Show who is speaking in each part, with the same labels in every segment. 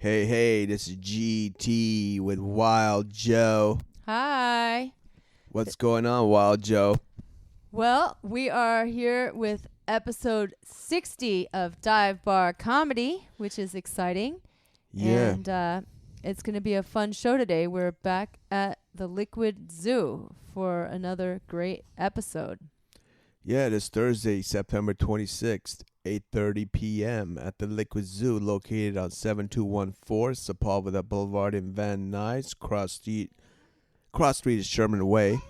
Speaker 1: Hey, this is GT with Wild Joe.
Speaker 2: Hi.
Speaker 1: What's going on, Wild Joe?
Speaker 2: Well, we are here with episode 60 of Dive Bar Comedy, which is exciting.
Speaker 1: Yeah.
Speaker 2: And it's going to be a fun show today. We're back at the Liquid Zoo for another great episode.
Speaker 1: Yeah, this Thursday, September 26th, 8:30 p.m. at the Liquid Zoo, located on 7214 Sepulveda Boulevard in Van Nuys. Cross Street is Sherman Way.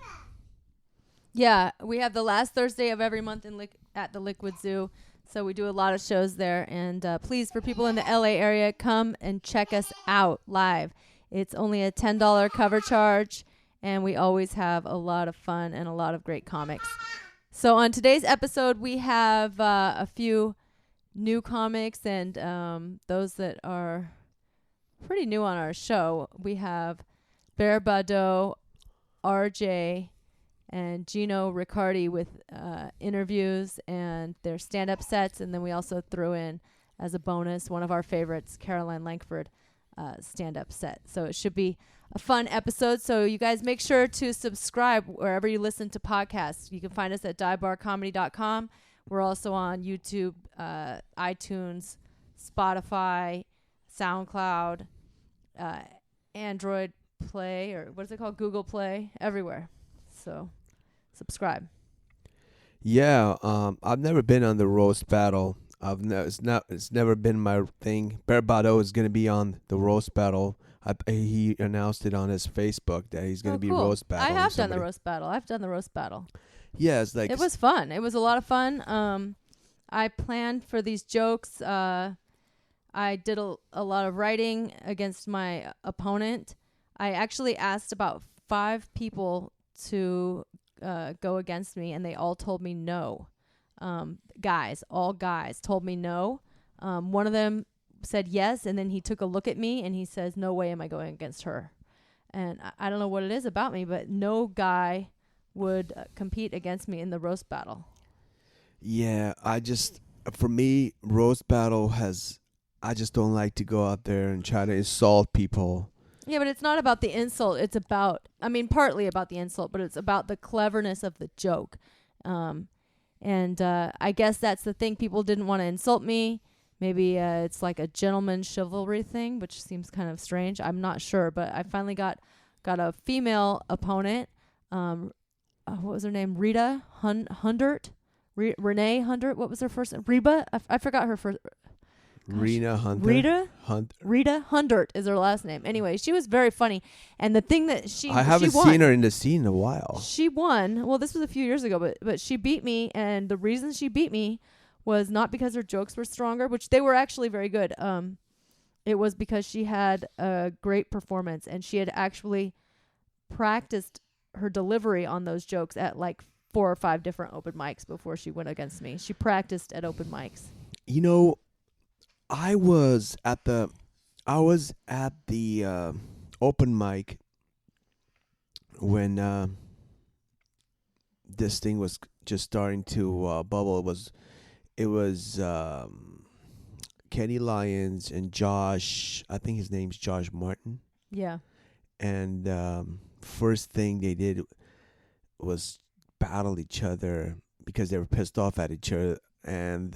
Speaker 2: Yeah, we have the last Thursday of every month at the Liquid Zoo. So we do a lot of shows there. And please, for people in the LA area, come and check us out live. It's only a $10 cover charge, and we always have a lot of fun and a lot of great comics. So on today's episode, we have a few new comics and those that are pretty new on our show. We have Bear Badeaux, RJ, and Gino Riccardi with interviews and their stand-up sets. And then we also threw in, as a bonus, one of our favorites, Caroline Langford, stand-up set. So it should be a fun episode. So you guys make sure to subscribe wherever you listen to podcasts. You can find us at divebarcomedy.com. We're also on YouTube, iTunes, Spotify, SoundCloud, Android Play, or what is it called? Google Play, everywhere. So subscribe.
Speaker 1: Yeah, I've never been on the roast battle. It's never been my thing. Bear Badeaux is going to be on the roast battle. He announced it on his Facebook that he's going to be
Speaker 2: cool.
Speaker 1: roast battle.
Speaker 2: I have done the roast battle.
Speaker 1: Yeah, it's like
Speaker 2: it was fun. It was a lot of fun. I planned for these jokes. I did a lot of writing against my opponent. I actually asked about 5 people to go against me, and they all told me no. All guys told me no. One of them said yes, and then he took a look at me and he says, "No way am I going against her." And I don't know what it is about me, but no guy would compete against me in the roast battle.
Speaker 1: Yeah, for me, roast battle I just don't like to go out there and try to insult people.
Speaker 2: Yeah, but it's not about the insult. It's partly about the insult, but it's about the cleverness of the joke. And I guess that's the thing. People didn't want to insult me. Maybe it's like a gentleman chivalry thing, which seems kind of strange. I'm not sure, but I finally got a female opponent. What was her name? Rita Hundert? Renee Hundert? What was her first name? Reba? I forgot her first.
Speaker 1: Rita Hunter.
Speaker 2: Rita Hundert is her last name. Anyway, she was very funny. And the thing that
Speaker 1: I haven't seen her in the scene in a while.
Speaker 2: She won. Well, this was a few years ago, but she beat me. And the reason she beat me was not because her jokes were stronger, which they were actually very good. It was because she had a great performance, and she had actually practiced her delivery on those jokes at like 4 or 5 different open mics before she went against me. She practiced at open mics.
Speaker 1: You know, I was at the open mic when this thing was just starting to bubble. It was Kenny Lyons and Josh. I think his name's Josh Martin.
Speaker 2: Yeah.
Speaker 1: And first thing they did was battle each other because they were pissed off at each other, and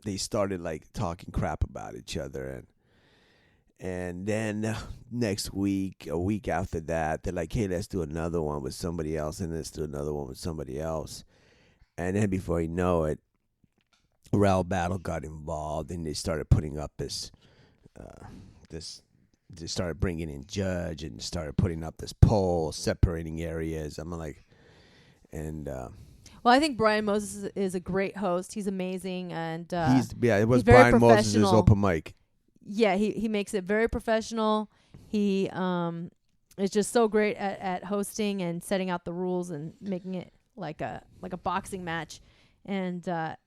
Speaker 1: they started like talking crap about each other, and then next week, a week after that, they're like, "Hey, let's do another one with somebody else, and let's do another one with somebody else." And then before you know it, Raul Battle got involved, and they started putting up this. They started bringing in judge and started putting up this poll separating areas. I'm like, and.
Speaker 2: Well, I think Brian Moses is a great host. He's amazing, and
Speaker 1: it was
Speaker 2: very
Speaker 1: Brian Moses' open mic.
Speaker 2: Yeah, he makes it very professional. He is just so great at hosting and setting out the rules and making it like a boxing match. And the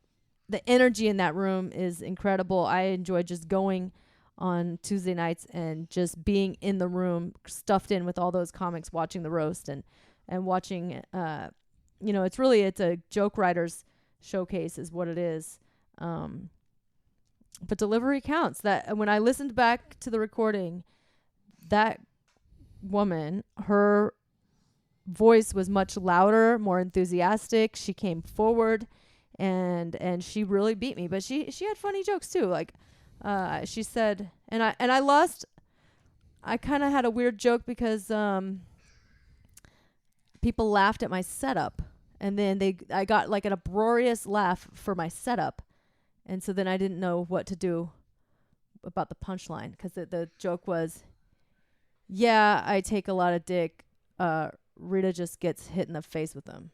Speaker 2: energy in that room is incredible. I enjoy just going on Tuesday nights and just being in the room, stuffed in with all those comics, watching the roast and watching. It's a joke writers showcase is what it is. but delivery counts. That when I listened back to the recording, that woman, her voice was much louder, more enthusiastic. She came forward and she really beat me, but she had funny jokes too. Like she said, and I kind of had a weird joke because people laughed at my setup, and then I got like an uproarious laugh for my setup, and so then I didn't know what to do about the punchline, because the joke was, yeah, I take a lot of dick. Rita just gets hit in the face with them,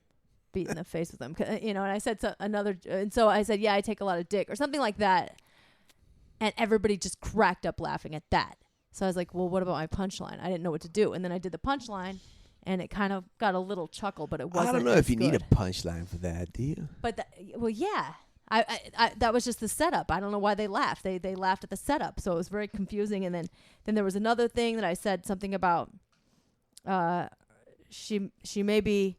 Speaker 2: beat in the face with them, you know. And I said so I said, yeah, I take a lot of dick, or something like that, and everybody just cracked up laughing at that. So I was like, well, what about my punchline? I didn't know what to do, and then I did the punchline, and it kind of got a little chuckle, but it wasn't.
Speaker 1: I don't know if you need a punchline for that, do you?
Speaker 2: But well, yeah. I that was just the setup. I don't know why they laughed. They laughed at the setup, so it was very confusing. And then there was another thing that I said something about. She may be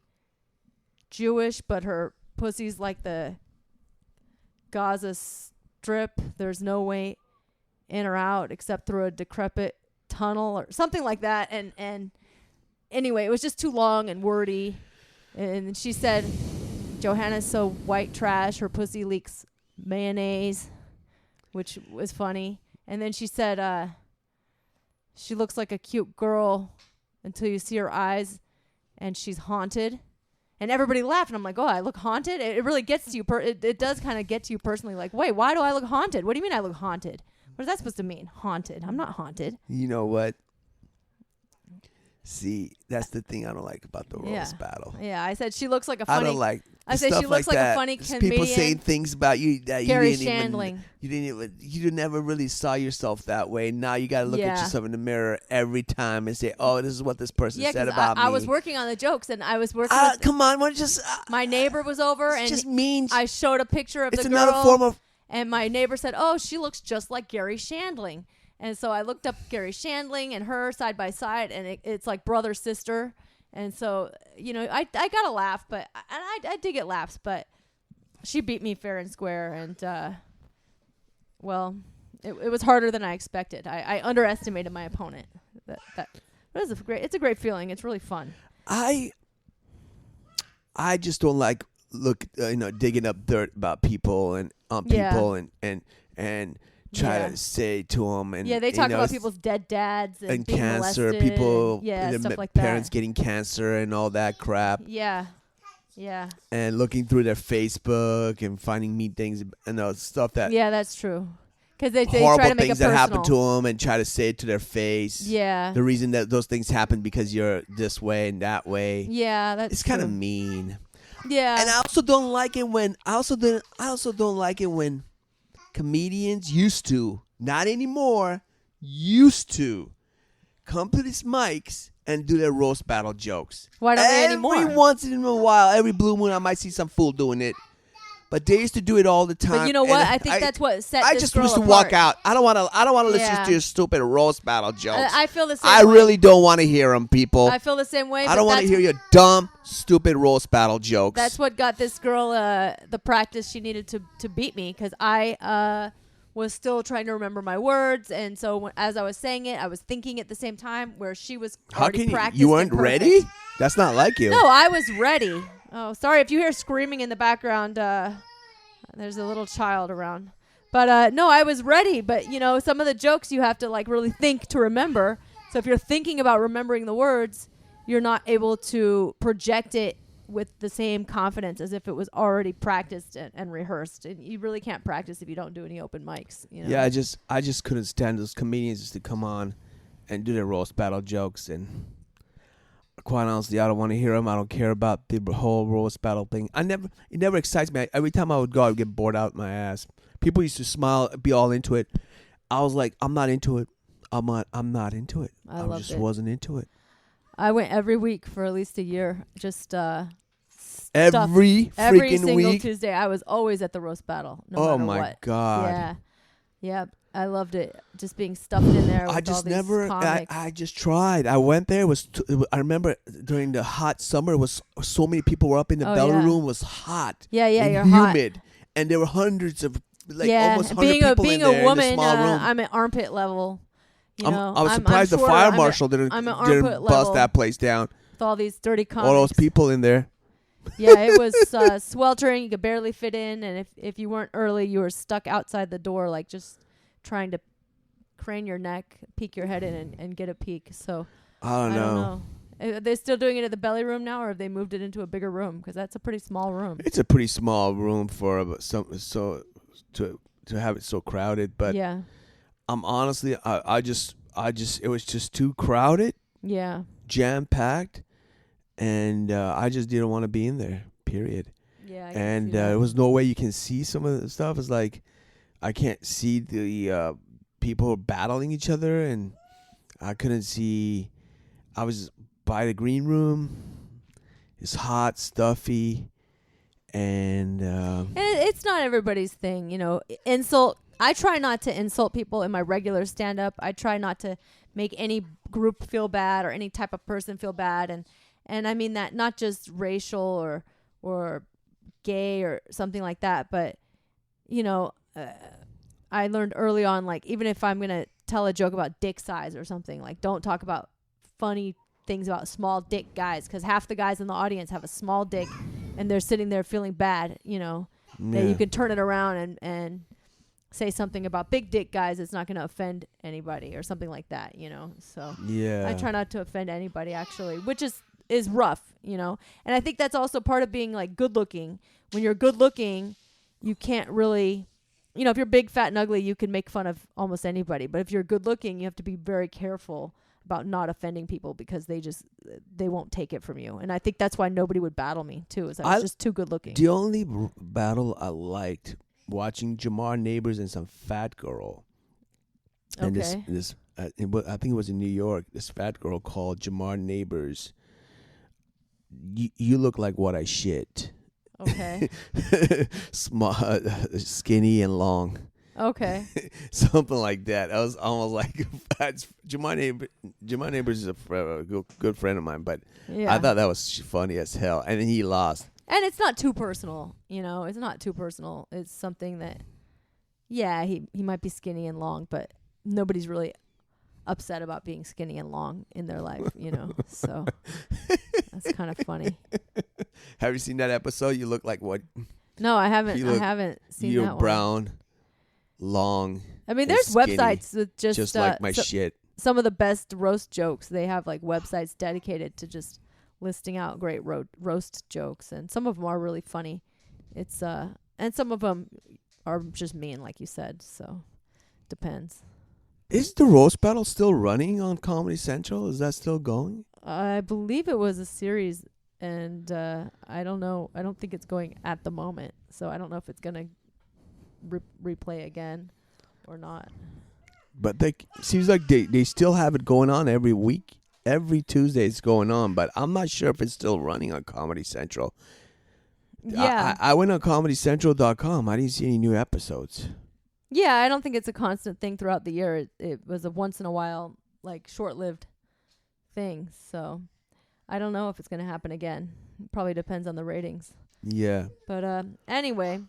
Speaker 2: Jewish, but her pussy's like the Gaza Strip. There's no way in or out except through a decrepit tunnel or something like that. And anyway, it was just too long and wordy. And she said, Johanna's so white trash, her pussy leaks mayonnaise, which was funny. And then she said, she looks like a cute girl until you see her eyes and she's haunted. And everybody laughed, and I'm like, oh, I look haunted? It really gets to you. It does kind of get to you personally. Like, wait, why do I look haunted? What do you mean I look haunted? What is that supposed to mean? Haunted. I'm not haunted.
Speaker 1: You know what? See, that's the thing I don't like about the roast battle.
Speaker 2: Yeah, I said she looks like a funny.
Speaker 1: I don't like.
Speaker 2: I said she looks like a funny comedian.
Speaker 1: People saying things about you that
Speaker 2: Gary
Speaker 1: you didn't
Speaker 2: Shandling.
Speaker 1: You never really saw yourself that way. Now you got to look at yourself in the mirror every time and say, "Oh, this is what this person said about me."
Speaker 2: I was working on the jokes, and I was working.
Speaker 1: Come on, just
Speaker 2: my neighbor was over, and
Speaker 1: just mean.
Speaker 2: I showed a picture of the girl.
Speaker 1: It's another form of.
Speaker 2: And my neighbor said, "Oh, she looks just like Gary Shandling." And so I looked up Gary Shandling and her side by side, and it's like brother sister. And so, you know, I got a laugh, but I did get laughs, but she beat me fair and square. And well, it was harder than I expected. I underestimated my opponent. It's a great feeling. It's really fun.
Speaker 1: I just don't like digging up dirt about people and people and try to say to them, and
Speaker 2: they talk about people's dead dads and being
Speaker 1: cancer,
Speaker 2: molested,
Speaker 1: people,
Speaker 2: stuff like
Speaker 1: parents
Speaker 2: that.
Speaker 1: getting cancer and all that crap.
Speaker 2: Yeah.
Speaker 1: And looking through their Facebook and finding mean things and stuff that.
Speaker 2: Yeah, that's true. Because they
Speaker 1: horrible
Speaker 2: try to make
Speaker 1: things
Speaker 2: it personal.
Speaker 1: that happen to them and try to say it to their face.
Speaker 2: Yeah.
Speaker 1: The reason that those things happen because you're this way and that way.
Speaker 2: Yeah, that's.
Speaker 1: It's kind of mean.
Speaker 2: Yeah.
Speaker 1: And I also don't like it when comedians used to, not anymore, used to come to these mics and do their roast battle jokes.
Speaker 2: Why don't they anymore?
Speaker 1: Every once in a while, every blue moon, I might see some fool doing it. But they used to do it all the time.
Speaker 2: But you know what? I think that's what set
Speaker 1: I
Speaker 2: this
Speaker 1: just
Speaker 2: girl
Speaker 1: used to
Speaker 2: apart.
Speaker 1: walk out. I don't want to listen to your stupid roast battle jokes.
Speaker 2: I feel the same
Speaker 1: I
Speaker 2: way.
Speaker 1: really don't want to hear them, people.
Speaker 2: I feel the same way.
Speaker 1: I don't want to hear your dumb, stupid roast battle jokes.
Speaker 2: That's what got this girl the practice she needed to beat me, because I was still trying to remember my words, and so as I was saying it, I was thinking at the same time, where she was already practiced.
Speaker 1: You weren't ready? That's not like you.
Speaker 2: No, I was ready. Oh, sorry if you hear screaming in the background. There's a little child around. But no, I was ready. But, you know, some of the jokes you have to, like, really think to remember. So if you're thinking about remembering the words, you're not able to project it with the same confidence as if it was already practiced and rehearsed. And you really can't practice if you don't do any open mics. You know?
Speaker 1: Yeah, I just couldn't stand those comedians just to come on and do their roast battle jokes. And quite honestly, I don't want to hear them. I don't care about the whole roast battle thing. It never excites me. Every time I would go, I would get bored out my ass. People used to smile, be all into it. I was like, I'm not into it. I'm not into it. I just wasn't into it.
Speaker 2: I went every week for at least a year. Just
Speaker 1: every
Speaker 2: single
Speaker 1: week.
Speaker 2: Tuesday. I was always at the roast battle. No matter
Speaker 1: my
Speaker 2: what.
Speaker 1: God.
Speaker 2: Yeah. I loved it. Just being stuffed in there. With all these comics.
Speaker 1: I just tried. I went there. I remember during the hot summer, it was so many people were up in the belly room. It was hot.
Speaker 2: Yeah,
Speaker 1: and
Speaker 2: you're
Speaker 1: humid.
Speaker 2: hot.
Speaker 1: And there were hundreds of like almost 100 people
Speaker 2: being
Speaker 1: in there
Speaker 2: a woman,
Speaker 1: in a small room.
Speaker 2: I'm at armpit level. You know,
Speaker 1: I was surprised the fire marshal didn't bust that place down.
Speaker 2: With all these dirty comics.
Speaker 1: All those people in there.
Speaker 2: Yeah, it was sweltering. You could barely fit in, and if you weren't early, you were stuck outside the door, like just trying to crane your neck, peek your head in, and get a peek. So
Speaker 1: I don't know.
Speaker 2: Are they still doing it at the belly room now, or have they moved it into a bigger room? Because that's a pretty small room.
Speaker 1: It's a pretty small room for to have it so crowded. But
Speaker 2: yeah,
Speaker 1: I'm honestly, I just it was just too crowded.
Speaker 2: Yeah,
Speaker 1: jam packed, and I just didn't want to be in there. Period.
Speaker 2: Yeah,
Speaker 1: and there was no way you can see some of the stuff. It's like I can't see the people battling each other, and I couldn't see. I was by the green room. It's hot, stuffy, and
Speaker 2: it's not everybody's thing, you know. Insult. I try not to insult people in my regular stand-up. I try not to make any group feel bad or any type of person feel bad, and I mean that not just racial or gay or something like that, but you know, I learned early on, like, even if I'm gonna tell a joke about dick size or something, like, don't talk about funny things about small dick guys, because half the guys in the audience have a small dick and they're sitting there feeling bad, you know.
Speaker 1: Yeah.
Speaker 2: That you can turn it around and say something about big dick guys that's not going to offend anybody or something like that, you know. So
Speaker 1: yeah,
Speaker 2: I try not to offend anybody, actually, which is rough, you know. And I think that's also part of being, like, good looking. When you're good looking, you can't really, you know, if you're big, fat, and ugly, you can make fun of almost anybody. But if you're good looking, you have to be very careful about not offending people, because they won't take it from you. And I think that's why nobody would battle me too, is I was just too good looking.
Speaker 1: The only battle I liked watching Jamar Neighbors and some fat girl. And
Speaker 2: okay.
Speaker 1: I think it was in New York. This fat girl called Jamar Neighbors, you look like what I shit.
Speaker 2: Okay.
Speaker 1: Small, skinny and long.
Speaker 2: Okay.
Speaker 1: Something like that. I was almost like, Jamar Neighbors is a good friend of mine, but
Speaker 2: yeah.
Speaker 1: I thought that was funny as hell. And then he lost.
Speaker 2: And it's not too personal, you know. It's not too personal. It's something that, yeah, he might be skinny and long, but nobody's really upset about being skinny and long in their life, you know. So that's kind of funny.
Speaker 1: Have you seen that episode? You look like what?
Speaker 2: No, I haven't. I haven't seen that one.
Speaker 1: You're brown, long.
Speaker 2: I mean, there's
Speaker 1: skinny,
Speaker 2: websites with just
Speaker 1: like my shit.
Speaker 2: Some of the best roast jokes. They have, like, websites dedicated to just listing out great roast jokes, and some of them are really funny. It's and some of them are just mean, like you said. So depends.
Speaker 1: Is the roast battle still running on Comedy Central? Is that still going?
Speaker 2: I believe it was a series, and I don't know. I don't think it's going at the moment, so I don't know if it's gonna replay again or not.
Speaker 1: But seems like they still have it going on every week. Every Tuesday it's going on, but I'm not sure if it's still running on Comedy Central.
Speaker 2: Yeah.
Speaker 1: I went on ComedyCentral.com. I didn't see any new episodes.
Speaker 2: Yeah, I don't think it's a constant thing throughout the year. It was a once in a while, like, short-lived thing. So I don't know if it's going to happen again. It probably depends on the ratings.
Speaker 1: Yeah.
Speaker 2: But anyway,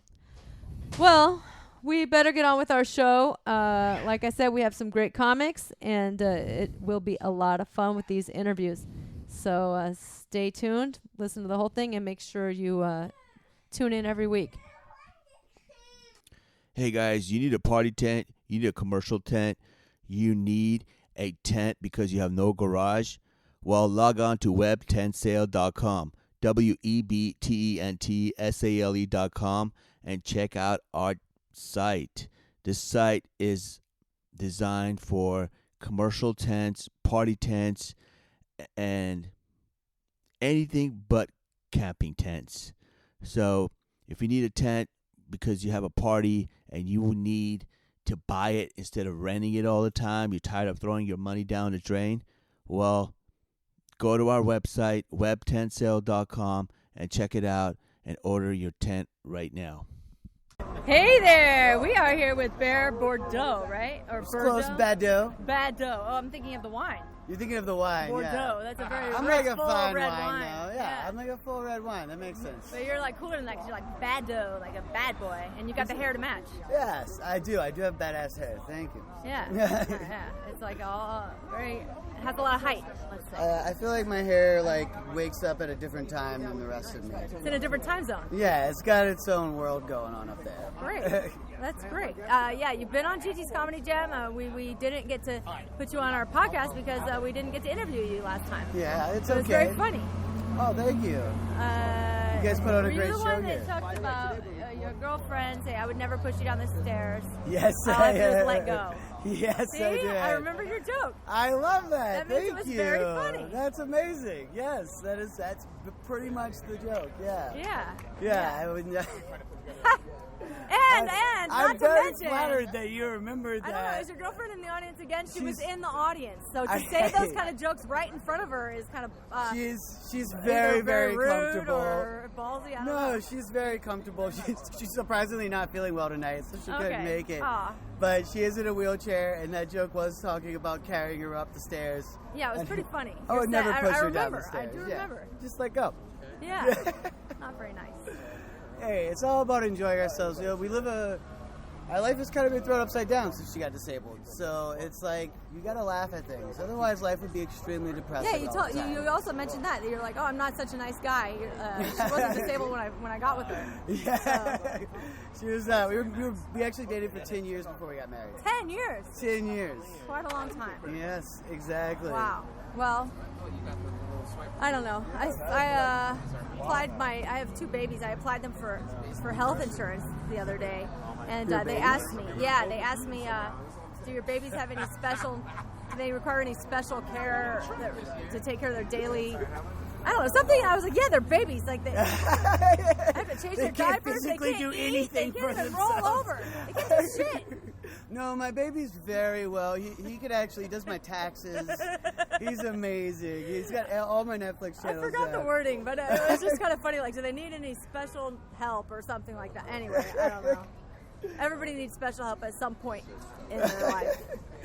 Speaker 2: well, we better get on with our show. Like I said, we have some great comics, and it will be a lot of fun with these interviews. So stay tuned, listen to the whole thing, and make sure you tune in every week.
Speaker 1: Hey, guys, you need a party tent. You need a commercial tent. You need a tent because you have no garage. Well, log on to webtentsale.com, WEBTENTSALE.com, and check out our site. This site is designed for commercial tents, party tents, and anything but camping tents. So if you need a tent because you have a party and you will need to buy it instead of renting it all the time, you're tired of throwing your money down the drain, well, go to our website, webtentsale.com, and check it out and order your tent right now.
Speaker 2: Hey there! We are here with Bear Badeaux, right? Or
Speaker 3: Close, Badeaux.
Speaker 2: Badeaux. Oh, I'm thinking of the wine.
Speaker 3: You're thinking of the wine,
Speaker 2: Bordeaux.
Speaker 3: yeah.
Speaker 2: That's a very
Speaker 3: I'm
Speaker 2: rich,
Speaker 3: like a
Speaker 2: full
Speaker 3: fine
Speaker 2: red
Speaker 3: wine now. Yeah, I'm like a full red wine. That makes sense.
Speaker 2: But you're like cooler than that because you're like Badeaux, like a bad boy, and you got the hair to match.
Speaker 3: Yes, I do. I do have badass hair. Thank you.
Speaker 2: Yeah. yeah. It's like all very. It has a lot of height. Let's say.
Speaker 3: I feel like my hair like wakes up at a different time than the rest of me.
Speaker 2: It's in a different time zone.
Speaker 3: Yeah, it's got its own world going on up there.
Speaker 2: Great. That's great. Yeah, you've been on Gigi's Comedy Jam. We didn't get to put you on our podcast because we didn't get to interview you last time.
Speaker 3: Yeah, it's
Speaker 2: so
Speaker 3: okay.
Speaker 2: It was very funny.
Speaker 3: Oh, thank you. You guys put on a great show here.
Speaker 2: Were you the one that talked about your girlfriend say, I would never push you down the stairs?
Speaker 3: Yes,
Speaker 2: I just let go.
Speaker 3: Yes,
Speaker 2: See?
Speaker 3: I did.
Speaker 2: I remember your joke.
Speaker 3: I love that.
Speaker 2: That means
Speaker 3: Thank
Speaker 2: it was
Speaker 3: you.
Speaker 2: very funny.
Speaker 3: That's amazing. Yes, that's pretty much the joke. Yeah.
Speaker 2: Yeah.
Speaker 3: I would.
Speaker 2: And
Speaker 3: I'm
Speaker 2: not to
Speaker 3: very
Speaker 2: mention,
Speaker 3: flattered that you remembered that.
Speaker 2: I don't know, is your girlfriend in the audience again? She was
Speaker 3: She's-
Speaker 2: in the audience, so to say those kind of jokes right in front of her is kind of
Speaker 3: She's very, very
Speaker 2: rude
Speaker 3: comfortable.
Speaker 2: or ballsy. I don't know.
Speaker 3: No, she's very comfortable. She's surprisingly not feeling well tonight, so she couldn't make it.
Speaker 2: Aw.
Speaker 3: But she is in a wheelchair, and that joke was talking about carrying her up the stairs.
Speaker 2: Yeah, it was pretty funny.
Speaker 3: I would never push
Speaker 2: I
Speaker 3: her down the
Speaker 2: remember.
Speaker 3: stairs.
Speaker 2: I do
Speaker 3: Yeah.
Speaker 2: remember.
Speaker 3: Just let go.
Speaker 2: Yeah. Not very nice.
Speaker 3: Hey, it's all about enjoying ourselves. You know, our life has kind of been thrown upside down since she got disabled. So it's like you gotta laugh at things. Otherwise, life would be extremely depressing.
Speaker 2: Yeah, you also mentioned that you're like, oh, I'm not such a nice guy. She wasn't disabled when I got with her.
Speaker 3: Yeah, so. She was. We actually dated for 10 years before we got married.
Speaker 2: 10 years.
Speaker 3: 10 years.
Speaker 2: Quite a long time.
Speaker 3: Yes, exactly.
Speaker 2: Wow. Well, I don't know. I applied I have 2 babies. I applied them for health insurance the other day, and they asked me. Yeah, they asked me, do your babies have any special? Do they require any special care to take care of their daily? I don't know, something. I was like, yeah, they're babies. Like they have to change their diapers. They can't
Speaker 3: do
Speaker 2: eat.
Speaker 3: anything
Speaker 2: They
Speaker 3: for
Speaker 2: can't even
Speaker 3: themselves.
Speaker 2: roll over. They can't do shit.
Speaker 3: No, my baby's very well. He could actually, he does my taxes. He's amazing. He's got all my Netflix channels.
Speaker 2: I forgot the wording, but it was just kind of funny. Like, do they need any special help or something like that? Anyway, I don't know. Everybody needs special help at some point in their life.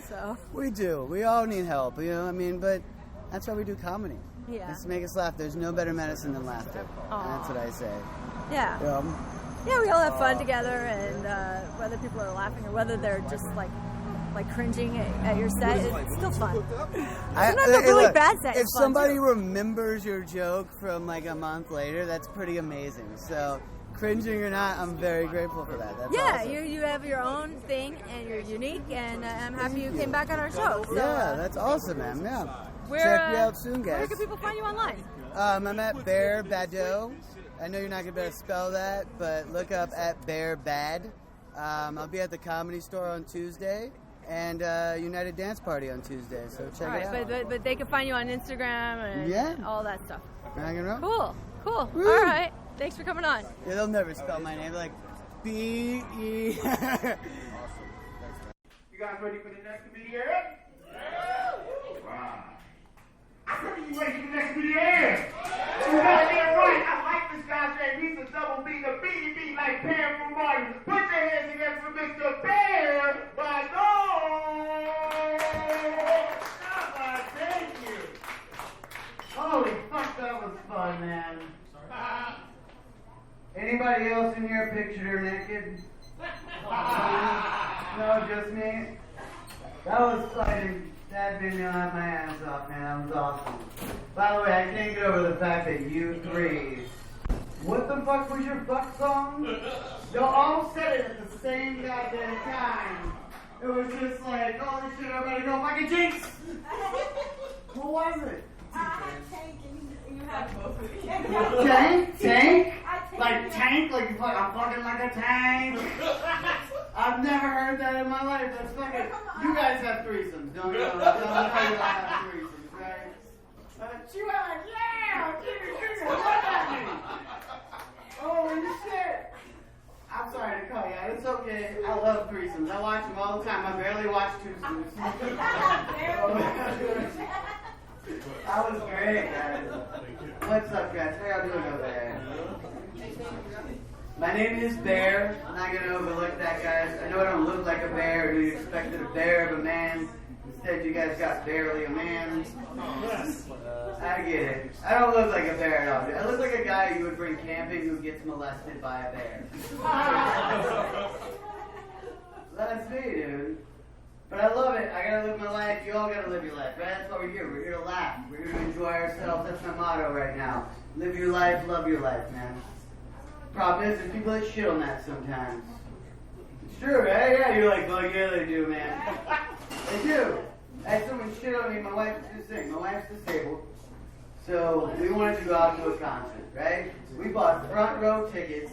Speaker 2: So
Speaker 3: we do. We all need help. You know what I mean? But that's why we do comedy.
Speaker 2: Yeah.
Speaker 3: Just to make us laugh. There's no better medicine than laughter. That's what I say.
Speaker 2: Yeah. Yeah, we all have fun together, and whether people are laughing or whether they're just like cringing at your set, it's still fun. Sometimes a really bad set
Speaker 3: If
Speaker 2: is fun
Speaker 3: somebody
Speaker 2: too.
Speaker 3: remembers your joke from like a month later, that's pretty amazing. So, cringing or not, I'm very grateful for that. That's awesome.
Speaker 2: You have your own thing, and you're unique, and I'm happy you came back on our show. So,
Speaker 3: yeah, that's awesome, man. Yeah.
Speaker 2: Where,
Speaker 3: Check me out soon, guys.
Speaker 2: Where can people find you online?
Speaker 3: I'm at Bear Badeaux. I know you're not going to be able to spell that, but look up at Bear Bad. I'll be at the Comedy Store on Tuesday and United Dance Party on Tuesday, so check it out.
Speaker 2: But they can find you on Instagram and all that stuff.
Speaker 3: Rock and roll.
Speaker 2: Cool.
Speaker 3: Woo.
Speaker 2: All right. Thanks for coming on.
Speaker 3: Yeah, they'll never spell my name. Like, B-E. You
Speaker 4: guys ready for the next comedian? Yeah! Wow. I'm ready for the next comedian. You goddamn right. I like this guy's name. He's a double B, the B like Pam from Martin. Put your hands together for Mr. Bear Badeaux. Thank you. Holy fuck, that was fun, man.
Speaker 3: Anybody else in here pictured her naked? No, just me? That was funny. That made me laugh my ass off, man. That was awesome. By the way, I can't get over the fact that you three... What the fuck was your fuck song? Y'all all said it at the same goddamn time. It was just like, holy shit, everybody go fucking jinx! What was it?
Speaker 5: Tank, and you have both of these.
Speaker 3: Tank? Like tank? Like I'm fucking like a tank? I've never heard that in my life. That's fucking... You guys have threesomes. Don't tell you I have threesomes, right? She went like, yeah! Look at me! Holy shit! I'm sorry to call you out. It's okay. I love threesomes. I watch them all the time. I barely watch twosomes. That was great, guys. What's up, guys? How y'all doing over there? My name is Bear. I'm not gonna overlook that, guys. I know I don't look like a bear. Who expected a bear of a man Said you guys got barely a man. I get it. I don't look like a bear at all. I look like a guy you would bring camping who gets molested by a bear. That's me, dude. But I love it. I gotta live my life. You all gotta live your life, right? That's why we're here. We're here to laugh. We're here to enjoy ourselves. That's my motto right now. Live your life, love your life, man. Problem is, there's people that shit on that sometimes. It's true, right? Yeah, you're like, well, yeah, they do, man. They do. I had someone shit on me. My wife is just sick. My wife's disabled. So we wanted to go out to a concert, right? We bought front row tickets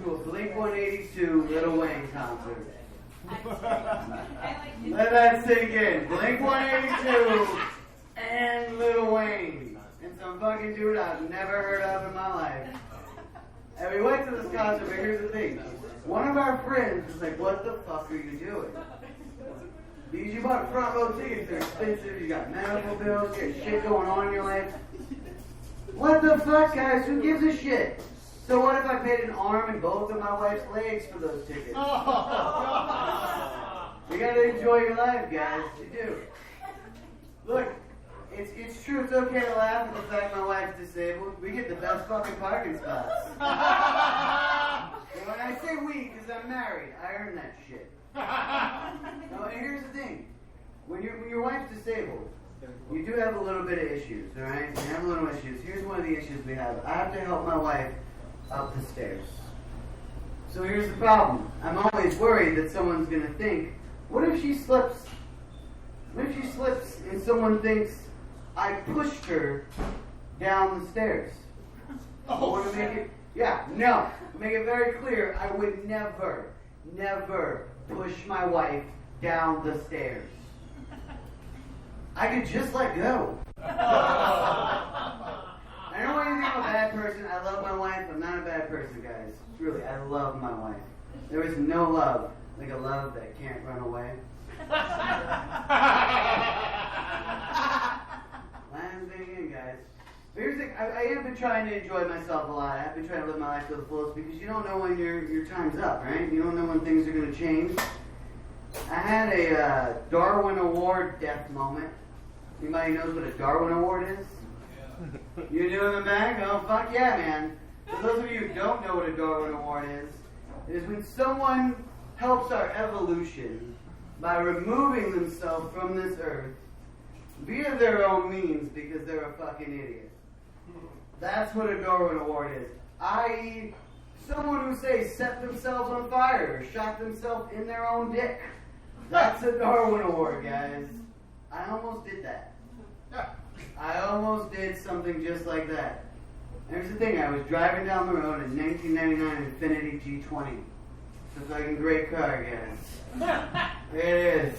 Speaker 3: to a Blink-182 Lil Wayne concert. Let that sink in. Blink-182 and Lil Wayne. And some fucking dude I've never heard of in my life. And we went to this concert, but here's the thing. One of our friends was like, what the fuck are you doing? Because you bought front row tickets, they're expensive, you got medical bills, you got shit going on in your life. What the fuck, guys? Who gives a shit? So what if I paid an arm and both of my wife's legs for those tickets? You gotta enjoy your life, guys. You do. Look, it's true, it's okay to laugh at the fact my wife's disabled. We get the best fucking parking spots. And when I say we, because I'm married, I earn that shit. No, and here's the thing. When your wife's disabled, you do have a little bit of issues, alright? You have a little issues. Here's one of the issues we have. I have to help my wife up the stairs. So here's the problem. I'm always worried that someone's going to think, what if she slips? What if she slips and someone thinks I pushed her down the stairs? I want to make it, no. Make it very clear, I would never push my wife down the stairs. I could just let go. I don't want anything. I'm a bad person. I love my wife. I'm not a bad person, guys. Truly, I love my wife. There is no love like a love that can't run away. Last thing in, guys. But here's the thing. I have been trying to enjoy myself a lot. I've been trying to live my life to the fullest because you don't know when your time's up, right? You don't know when things are going to change. I had a Darwin Award death moment. Anybody knows what a Darwin Award is? You do in the back? Oh, fuck yeah, man. For those of you who don't know what a Darwin Award is when someone helps our evolution by removing themselves from this earth via their own means because they're a fucking idiot. That's what a Darwin Award is. I.e., someone who, say, set themselves on fire or shot themselves in their own dick. That's a Darwin Award, guys. I almost did that. I almost did something just like that. Here's the thing, I was driving down the road in 1999 Infiniti G20. It's a fucking great car, guys. It is.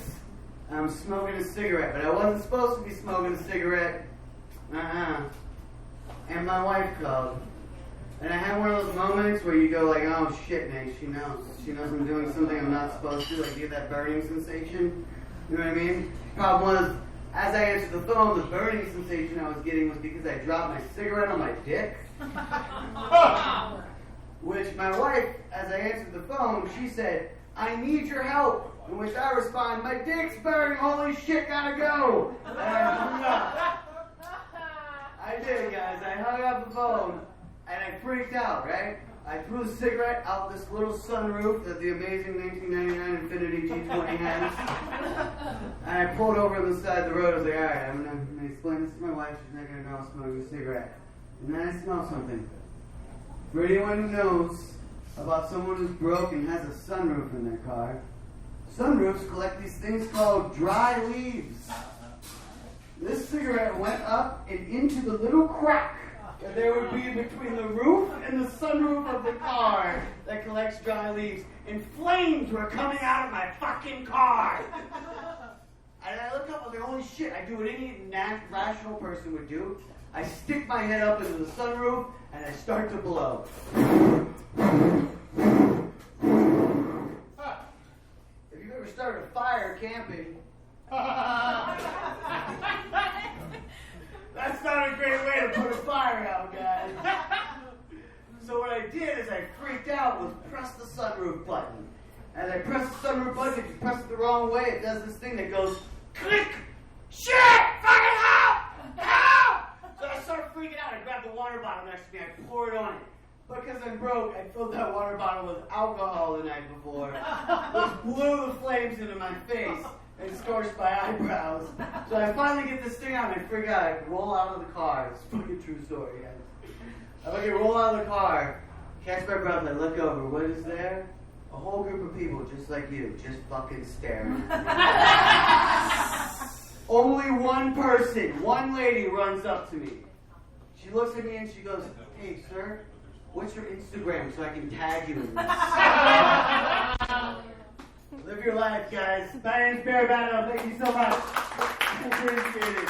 Speaker 3: I'm smoking a cigarette, but I wasn't supposed to be smoking a cigarette. And my wife called. And I had one of those moments where you go like, oh shit, Nate, she knows. She knows I'm doing something I'm not supposed to. Like, you get that burning sensation. You know what I mean? Problem was, as I answered the phone, the burning sensation I was getting was because I dropped my cigarette on my dick. Which my wife, as I answered the phone, she said, I need your help. In which I respond, my dick's burning, holy shit, gotta go. And I hung up. I did, guys. I hung up the phone, and I freaked out, right? I threw the cigarette out this little sunroof that the amazing 1999 Infiniti G20 has. And I pulled over on the side of the road. I was like, all right, I'm going to explain this to my wife. She's not going to know I'm smoking a cigarette. And then I smelled something. For anyone who knows about someone who's broke and has a sunroof in their car, sunroofs collect these things called dry leaves. This cigarette went up and into the little crack that there would be between the roof and the sunroof of the car that collects dry leaves. And flames were coming out of my fucking car. And I look up, I was like, holy shit, I do what any rational person would do. I stick my head up into the sunroof and I start to blow. If you've ever started a fire camping, that's not a great way to put a fire out, guys. So what I did is I freaked out, was press the sunroof button. As I press the sunroof button, if you press it the wrong way, it does this thing that goes click. shit! Fucking help! Help! So I start freaking out. I grab the water bottle next to me. I pour it on it. Because I'm broke, I filled that water bottle with alcohol the night before, which blew the flames into my face and scorched my eyebrows. So I finally get this thing out and I freak out. I roll out of the car. It's a fucking true story, guys. I fucking roll out of the car, catch my breath, I look over. What is there? A whole group of people just like you, just fucking staring. Only one person, one lady runs up to me. She looks at me and she goes, "Hey, sir, what's your Instagram so I can tag you in this?" Live your life, guys. My name's Bear Badeaux. Thank you so much. Appreciate it.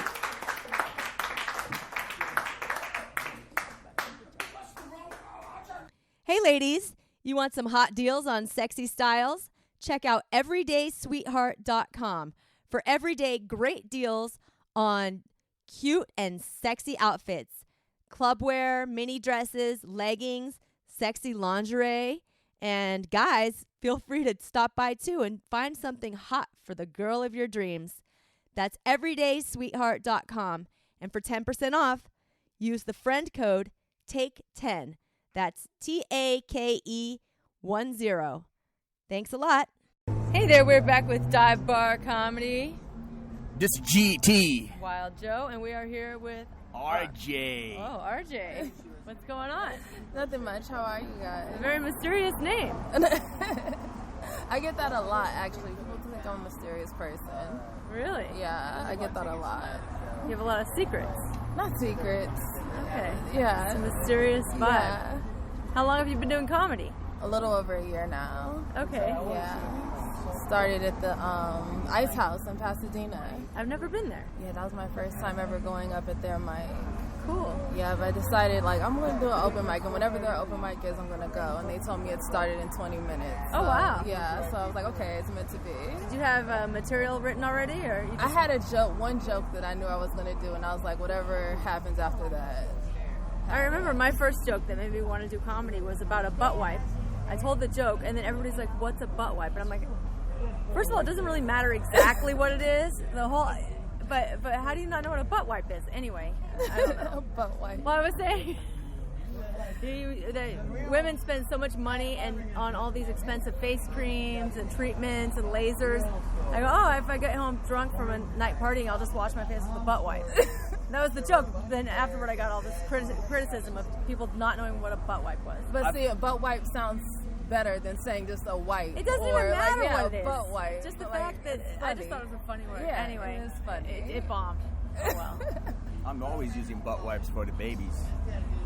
Speaker 2: Hey ladies, you want some hot deals on sexy styles? Check out everydaysweetheart.com for everyday great deals on cute and sexy outfits. Clubwear, mini dresses, leggings, sexy lingerie. And guys, feel free to stop by too and find something hot for the girl of your dreams. That's everydaysweetheart.com. And for 10% off, use the friend code TAKE10. That's TAKE10. Thanks a lot. Hey there, we're back with Dive Bar Comedy.
Speaker 6: This GT.
Speaker 2: Wild Joe, and we are here with
Speaker 6: RJ.
Speaker 2: Oh, RJ. What's going on?
Speaker 7: Nothing much. How are you guys?
Speaker 2: A very mysterious name.
Speaker 7: I get that a lot, actually. People think I'm a mysterious person.
Speaker 2: Really?
Speaker 7: Yeah, I get that a lot.
Speaker 2: You have a lot of secrets.
Speaker 7: Not secrets.
Speaker 2: Okay.
Speaker 7: Yeah.
Speaker 2: It's a mysterious vibe.
Speaker 7: Yeah.
Speaker 2: How long have you been doing comedy?
Speaker 7: A little over a year now.
Speaker 2: Okay.
Speaker 7: Yeah. Started at the Ice House in Pasadena.
Speaker 2: I've never been there.
Speaker 7: Yeah, that was my first time ever going up at their mic.
Speaker 2: Cool.
Speaker 7: Yeah, but I decided, I'm going to do an open mic, and whenever their open mic is, I'm going to go. And they told me it started in 20 minutes.
Speaker 2: Oh, wow.
Speaker 7: Yeah, so I was like, okay, it's meant to be.
Speaker 2: Did you have material written already? Or you just...
Speaker 7: I had one joke that I knew I was going to do, and I was like, whatever happens after that.
Speaker 2: I remember my first joke that made me want to do comedy was about a butt wipe. I told the joke, and then everybody's like, what's a butt wipe? And I'm like, first of all, it doesn't really matter exactly what it is. But how do you not know what a butt wipe is? Anyway, I don't know.
Speaker 7: Butt wipe.
Speaker 2: Well, I was saying that women spend so much money on all these expensive face creams and treatments and lasers. I go, if I get home drunk from a night partying, I'll just wash my face with a butt wipe. That was the joke. Then afterward, I got all this criticism of people not knowing what a butt wipe was.
Speaker 7: But see, a butt wipe sounds better than saying just a wipe.
Speaker 2: It doesn't even matter what it is.
Speaker 7: Butt wipe.
Speaker 2: Just the fact that I just thought it was a funny word.
Speaker 7: Yeah,
Speaker 2: anyway,
Speaker 7: it is funny.
Speaker 2: It bombed. Oh well.
Speaker 6: I'm always using butt wipes for the babies.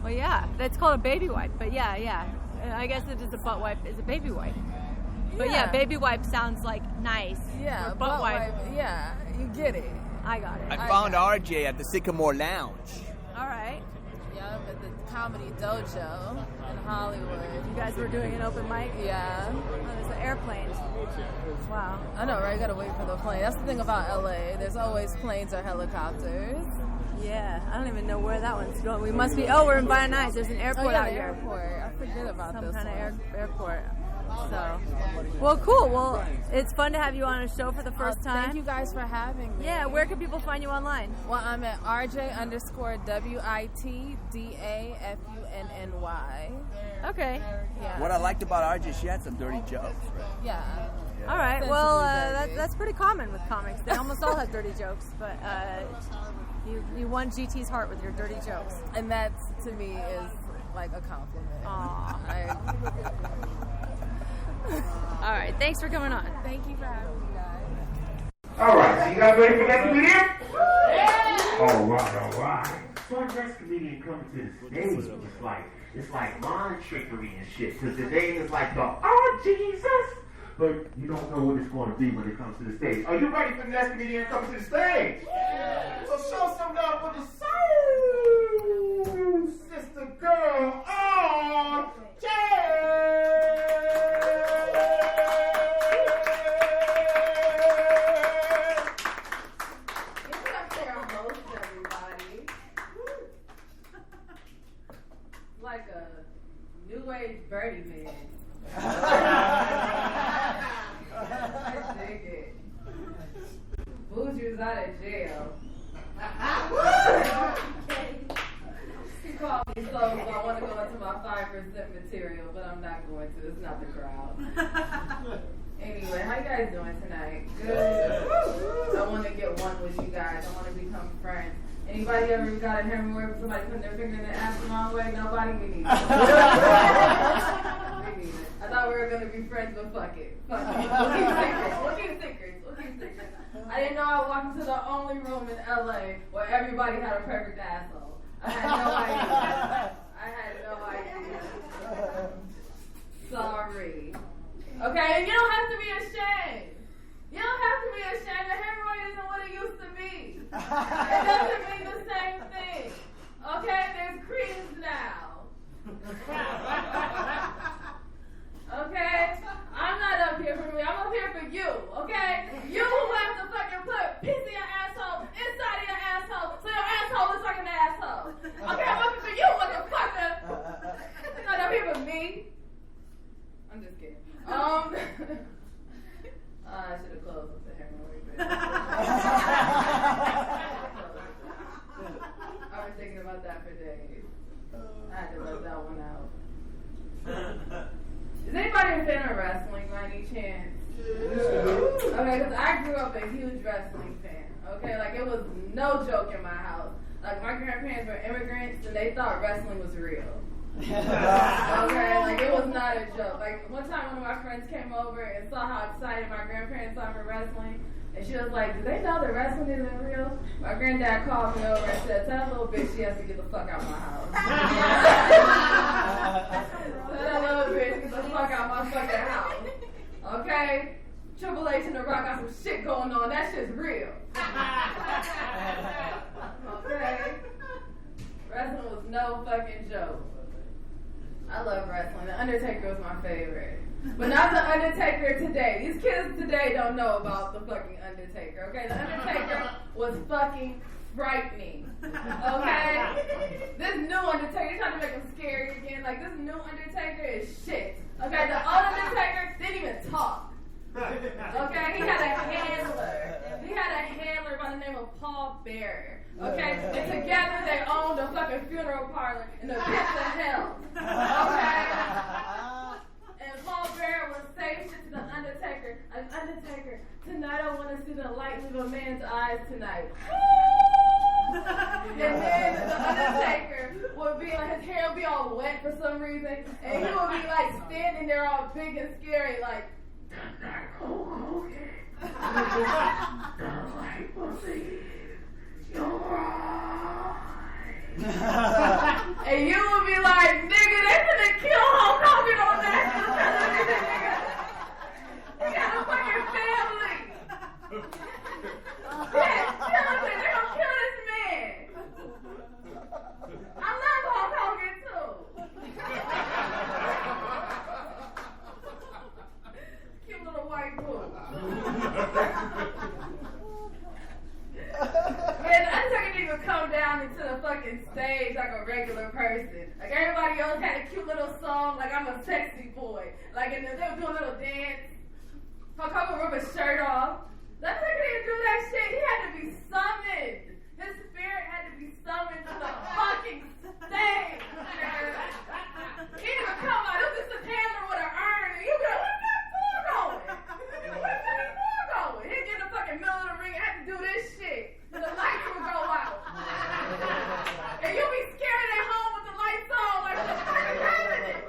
Speaker 2: Well, yeah, that's called a baby wipe. But yeah, I guess it is a butt wipe. Is a baby wipe. But yeah, baby wipe sounds like nice.
Speaker 7: Yeah,
Speaker 2: or butt wipe.
Speaker 7: Yeah, you get it.
Speaker 2: I got it.
Speaker 6: I found RJ at the Sycamore Lounge.
Speaker 2: All right.
Speaker 7: Yeah, I'm at the Comedy Dojo in Hollywood.
Speaker 2: You guys were doing an open mic?
Speaker 7: Yeah.
Speaker 2: Oh, there's an airplane. Wow.
Speaker 7: I know, right? You gotta wait for the plane. That's the thing about LA. There's always planes or helicopters.
Speaker 2: Yeah, I don't even know where that one's going. We must be. Oh, we're in Van Nuys. There's an airport out here.
Speaker 7: Airport. I forget about
Speaker 2: Some
Speaker 7: this
Speaker 2: kind
Speaker 7: one.
Speaker 2: of airport. So, well, cool. Well, it's fun to have you on a show for the first time.
Speaker 7: Thank you guys for having me.
Speaker 2: Yeah, where can people find you online?
Speaker 7: Well, I'm at RJ_WITDAFUNNY.
Speaker 2: Okay.
Speaker 7: Yeah.
Speaker 6: What I liked about RJ, she had some dirty jokes. Right?
Speaker 7: Yeah.
Speaker 2: All right.
Speaker 7: Sensibly
Speaker 2: Well,
Speaker 7: dirty.
Speaker 2: that's pretty common with comics. They almost all have dirty jokes, but you won GT's heart with your dirty jokes.
Speaker 7: And that, to me, is like a compliment.
Speaker 2: Aw. All right. Thanks for coming on.
Speaker 7: Thank you for having me, guys.
Speaker 4: All right, so you guys ready for that comedian? Yeah! All right. So our next comedian comes to the stage. It's like mind trickery and shit. Because the name is like oh Jesus. But you don't know what it's going to be when it comes to the stage. Are you ready for the next comedian to come to the stage? Yeah. So show some love for the soul sister girl,
Speaker 7: Like a new age Birdie Man. I dig it. Boozer's out of jail. Anybody ever got a hemorrhoid with somebody putting their finger in their ass the wrong way? Nobody? Me neither. Me neither. I thought we were going to be friends, but fuck it. Fuck it. We'll keep secrets. I didn't know I walked into the only room in LA where everybody had a perfect asshole. I had no idea. Sorry. Okay, and you don't have to be ashamed. You don't have to be ashamed. The hemorrhoid isn't what it used to be. It doesn't mean the same thing. Okay, there's creams now. Okay? I'm not up here for me. I'm up here for you. Okay? You who have to fucking put piss in your asshole inside of your asshole so your asshole looks like an asshole. Okay, I'm up here for you, motherfucker. You're not up here for me. I'm just kidding. I should have closed with the hemorrhoid. I was thinking about that for days. I had to let that one out. Is anybody a fan of wrestling by any chance? Okay, because I grew up a huge wrestling fan. Okay, like it was no joke in my house. Like my grandparents were immigrants and they thought wrestling was real. Okay, like it was not a joke. Like one time one of my friends came over and saw how excited my grandparents saw for wrestling, and she was like, "Do they know that wrestling isn't real?" My granddad called me over and said, "Tell that little bitch she has to get the fuck out of my house." Tell that little bitch get the fuck out of my fucking house. Okay? Triple H and The Rock got some shit going on. That shit's real. Okay? Wrestling was no fucking joke. I love wrestling. The Undertaker was my favorite. But not the Undertaker today. These kids today don't know about the fucking Undertaker, okay? The Undertaker was fucking frightening, okay? This new Undertaker, you're trying to make him scary again. Like, this new Undertaker is shit, okay? The old Undertaker didn't even talk, okay? He had a handler by the name of Paul Bear. Okay, and together they owned a fucking funeral parlor in the pits of hell. Okay? And Paul Bear would say shit to the Undertaker. Undertaker, tonight I want to see the light leave a man's eyes tonight. And then the Undertaker would be like, his hair would be all wet for some reason, and he would be like standing there all big and scary, like, and you would be like, nigga, they finna kill Hulk Hogan on that. He got a fucking family. Yeah, seriously, they gonna kill this man. I love Hulk Hogan too. Cute little white boy. Man, the Undertaker didn't even come down into the fucking stage like a regular person. Like everybody else had a cute little song, like I'm a sexy boy. Like they would do a little dance. Hulk Hogan rip his shirt off. The Undertaker didn't do that shit. He had to be summoned. His spirit had to be summoned to the fucking stage. He didn't even come out. It was just a handler with an urn. And you'd be like, where's that fool going? Where's that fool going? He'd get in the fucking middle of the ring and have to do this shit. And the lights would go out. And you'll be scared at home with the lights on, like, what the fuck is happening?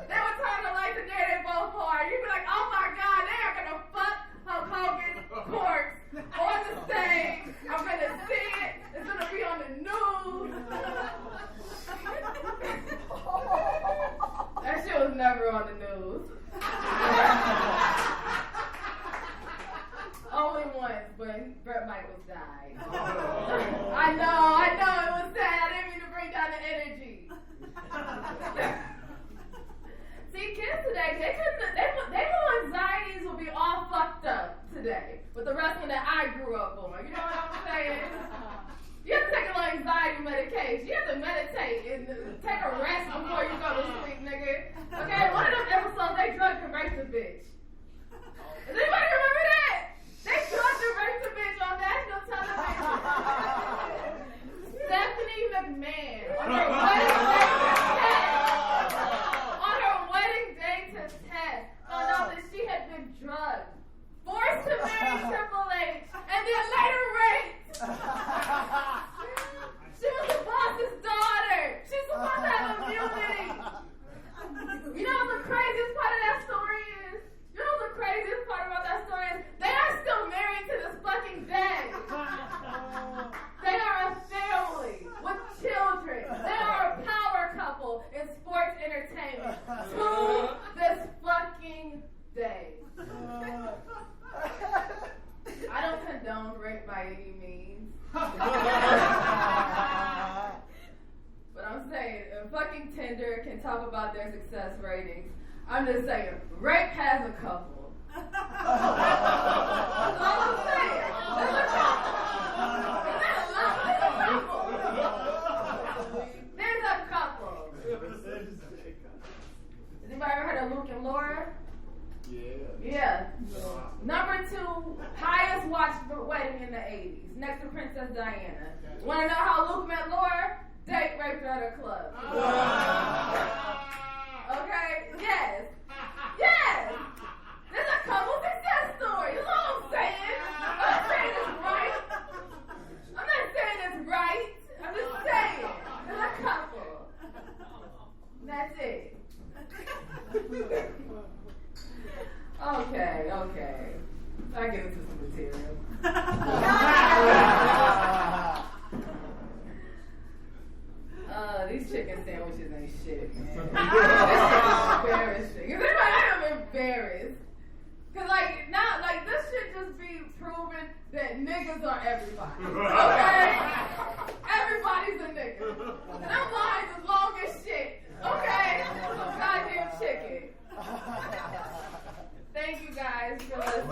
Speaker 7: They would turn the lights and there they both hard. You'd be like, oh my God, they are gonna fuck Hulk Hogan's corpse on the stage. I'm gonna see it. It's gonna be on the news. That shit was never on the news. Only once, but Bret Michaels died. I know, it was sad. I didn't mean to bring down the energy. See, kids today, their little anxieties will be all fucked up today with the wrestling that I grew up on. You know what I'm saying? You have to take a little anxiety medication. You have to meditate and take a rest before you go to sleep, nigga. Okay, one of them episodes, they drugged and raped a bitch. Does anybody remember that? They drugged and raped a bitch on national television. Stephanie McMahon on her wedding day to test found out that she had been drugged, forced to marry Triple H, and then later raped. stones rape by any means. But I'm saying, if fucking Tinder can talk about their success ratings, I'm just saying, rape has a couple. That's all I'm saying. There's a couple. There's a couple. Has anybody ever heard of Luke and Laura? Yeah. Number 2, highest watched wedding in the 80s, next to Princess Diana. Want to know how Luke met Laura? Date raped her at a club. Okay? Yes. Yes. There's a couple success stories. That's all I'm saying. I'm not saying it's right. I'm not saying it's right. I'm just saying. There's a couple. That's it. Okay. I get into some material. These chicken sandwiches ain't shit, man. This shit is embarrassing. Is anybody embarrassed? Cause this shit just be proving that niggas are everybody. Okay? Everybody's a nigga. Them lines is long as shit. Okay? Goddamn chicken. Thank you guys for listening.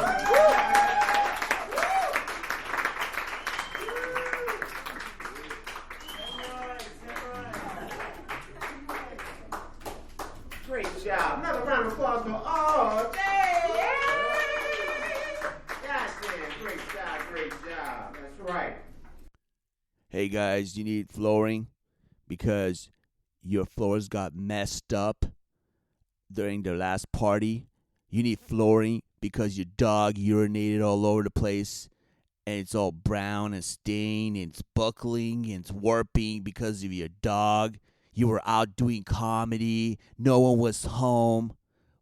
Speaker 4: Great job. Another round of applause for all day. Goddamn, great job. That's right.
Speaker 1: Hey guys, you need flooring because your floors got messed up during the last party. You need flooring because your dog urinated all over the place and it's all brown and stained and it's buckling and it's warping because of your dog. You were out doing comedy. No one was home.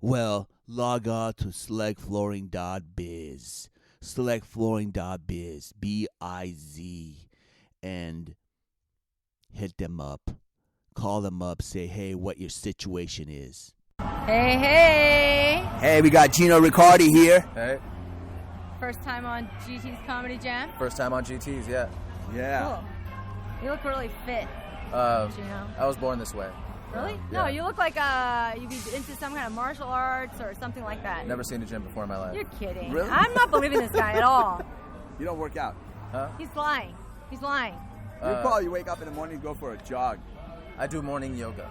Speaker 1: Well, log on to selectflooring.biz. Selectflooring.biz. B-I-Z. And hit them up. Call them up. Say, hey, what your situation is.
Speaker 2: Hey.
Speaker 6: Hey, we got Gino Riccardi here.
Speaker 8: Hey,
Speaker 2: First time on GT's Comedy Jam?
Speaker 8: first time on GTs, yeah.
Speaker 2: Cool. You look really fit, Gino.
Speaker 8: I was born this way.
Speaker 2: Really?
Speaker 8: Yeah.
Speaker 2: No, you look like you'd be into some kind of martial arts or something like that.
Speaker 8: Never seen a gym before in my life.
Speaker 2: You're kidding.
Speaker 6: Really?
Speaker 2: I'm not believing this guy at all.
Speaker 6: You don't work out.
Speaker 8: Huh?
Speaker 2: He's lying.
Speaker 6: You probably wake up in the morning and go for a jog.
Speaker 8: I do morning yoga.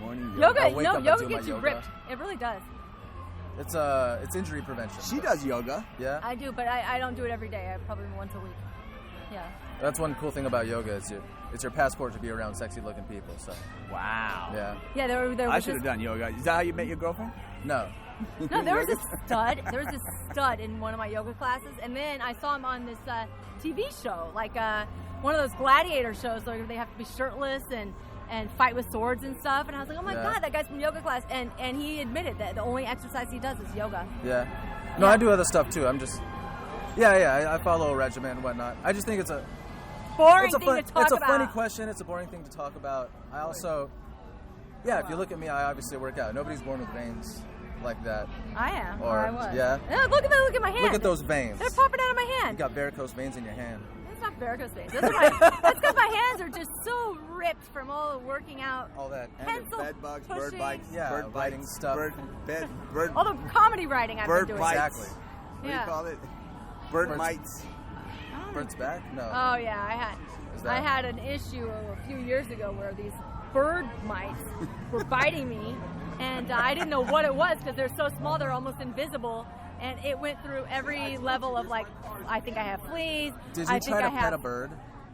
Speaker 6: Morning
Speaker 2: Yoga,
Speaker 8: I wake up and
Speaker 2: yoga
Speaker 8: do
Speaker 2: gets
Speaker 8: my
Speaker 2: you
Speaker 8: yoga.
Speaker 2: ripped. It really does.
Speaker 8: It's injury prevention.
Speaker 6: She does yoga.
Speaker 8: Yeah?
Speaker 2: I do, but I don't do it every day. I probably once a week. Yeah.
Speaker 8: That's one cool thing about yoga. It's your passport to be around sexy looking people. So
Speaker 6: Wow.
Speaker 8: yeah.
Speaker 2: Yeah, there
Speaker 6: I
Speaker 2: was
Speaker 6: should
Speaker 2: this,
Speaker 6: have done yoga. Is that how you met your girlfriend?
Speaker 8: No.
Speaker 2: no, there was this stud. There was this stud in one of my yoga classes, and then I saw him on this TV show, like one of those gladiator shows where they have to be shirtless and fight with swords and stuff. And I was like, oh my god, that guy's from yoga class. And he admitted that the only exercise he does is yoga.
Speaker 8: Yeah. No, I do other stuff too. I'm just I follow a regimen and whatnot. I just think it's a
Speaker 2: Boring thing to talk about.
Speaker 8: It's a funny question. It's a boring thing to talk about. I also, if you look at me, I obviously work out. Nobody's born with veins like that.
Speaker 2: I am.
Speaker 8: Or
Speaker 2: I was.
Speaker 8: yeah.
Speaker 2: Look at my hand.
Speaker 8: Look at those veins.
Speaker 2: They're popping out of my
Speaker 8: You
Speaker 2: hand.
Speaker 8: got varicose veins in your hand.
Speaker 2: It's not varicose veins. That's because my hands are just so ripped from all the working out.
Speaker 8: All that.
Speaker 2: Pencil
Speaker 6: Bed bugs, bird
Speaker 2: pushing.
Speaker 6: bites,
Speaker 8: Yeah,
Speaker 6: bird
Speaker 8: writing
Speaker 6: bites,
Speaker 8: stuff.
Speaker 6: bird,
Speaker 2: All the comedy writing I've
Speaker 6: bird
Speaker 2: been doing.
Speaker 6: bites.
Speaker 8: Exactly.
Speaker 6: What do
Speaker 2: Yeah.
Speaker 6: you call it? Bird
Speaker 8: Birds.
Speaker 6: mites.
Speaker 8: Bird's back? No.
Speaker 2: Oh yeah,
Speaker 8: Is
Speaker 2: I
Speaker 8: that-
Speaker 2: had an issue a few years ago where these bird mites were biting me, and I didn't know what it was because they're so small, they're almost invisible, and it went through every level of like, I think I have fleas.
Speaker 8: Did
Speaker 2: I
Speaker 8: you
Speaker 2: think
Speaker 8: try
Speaker 2: I
Speaker 8: to
Speaker 2: have,
Speaker 8: pet a bird?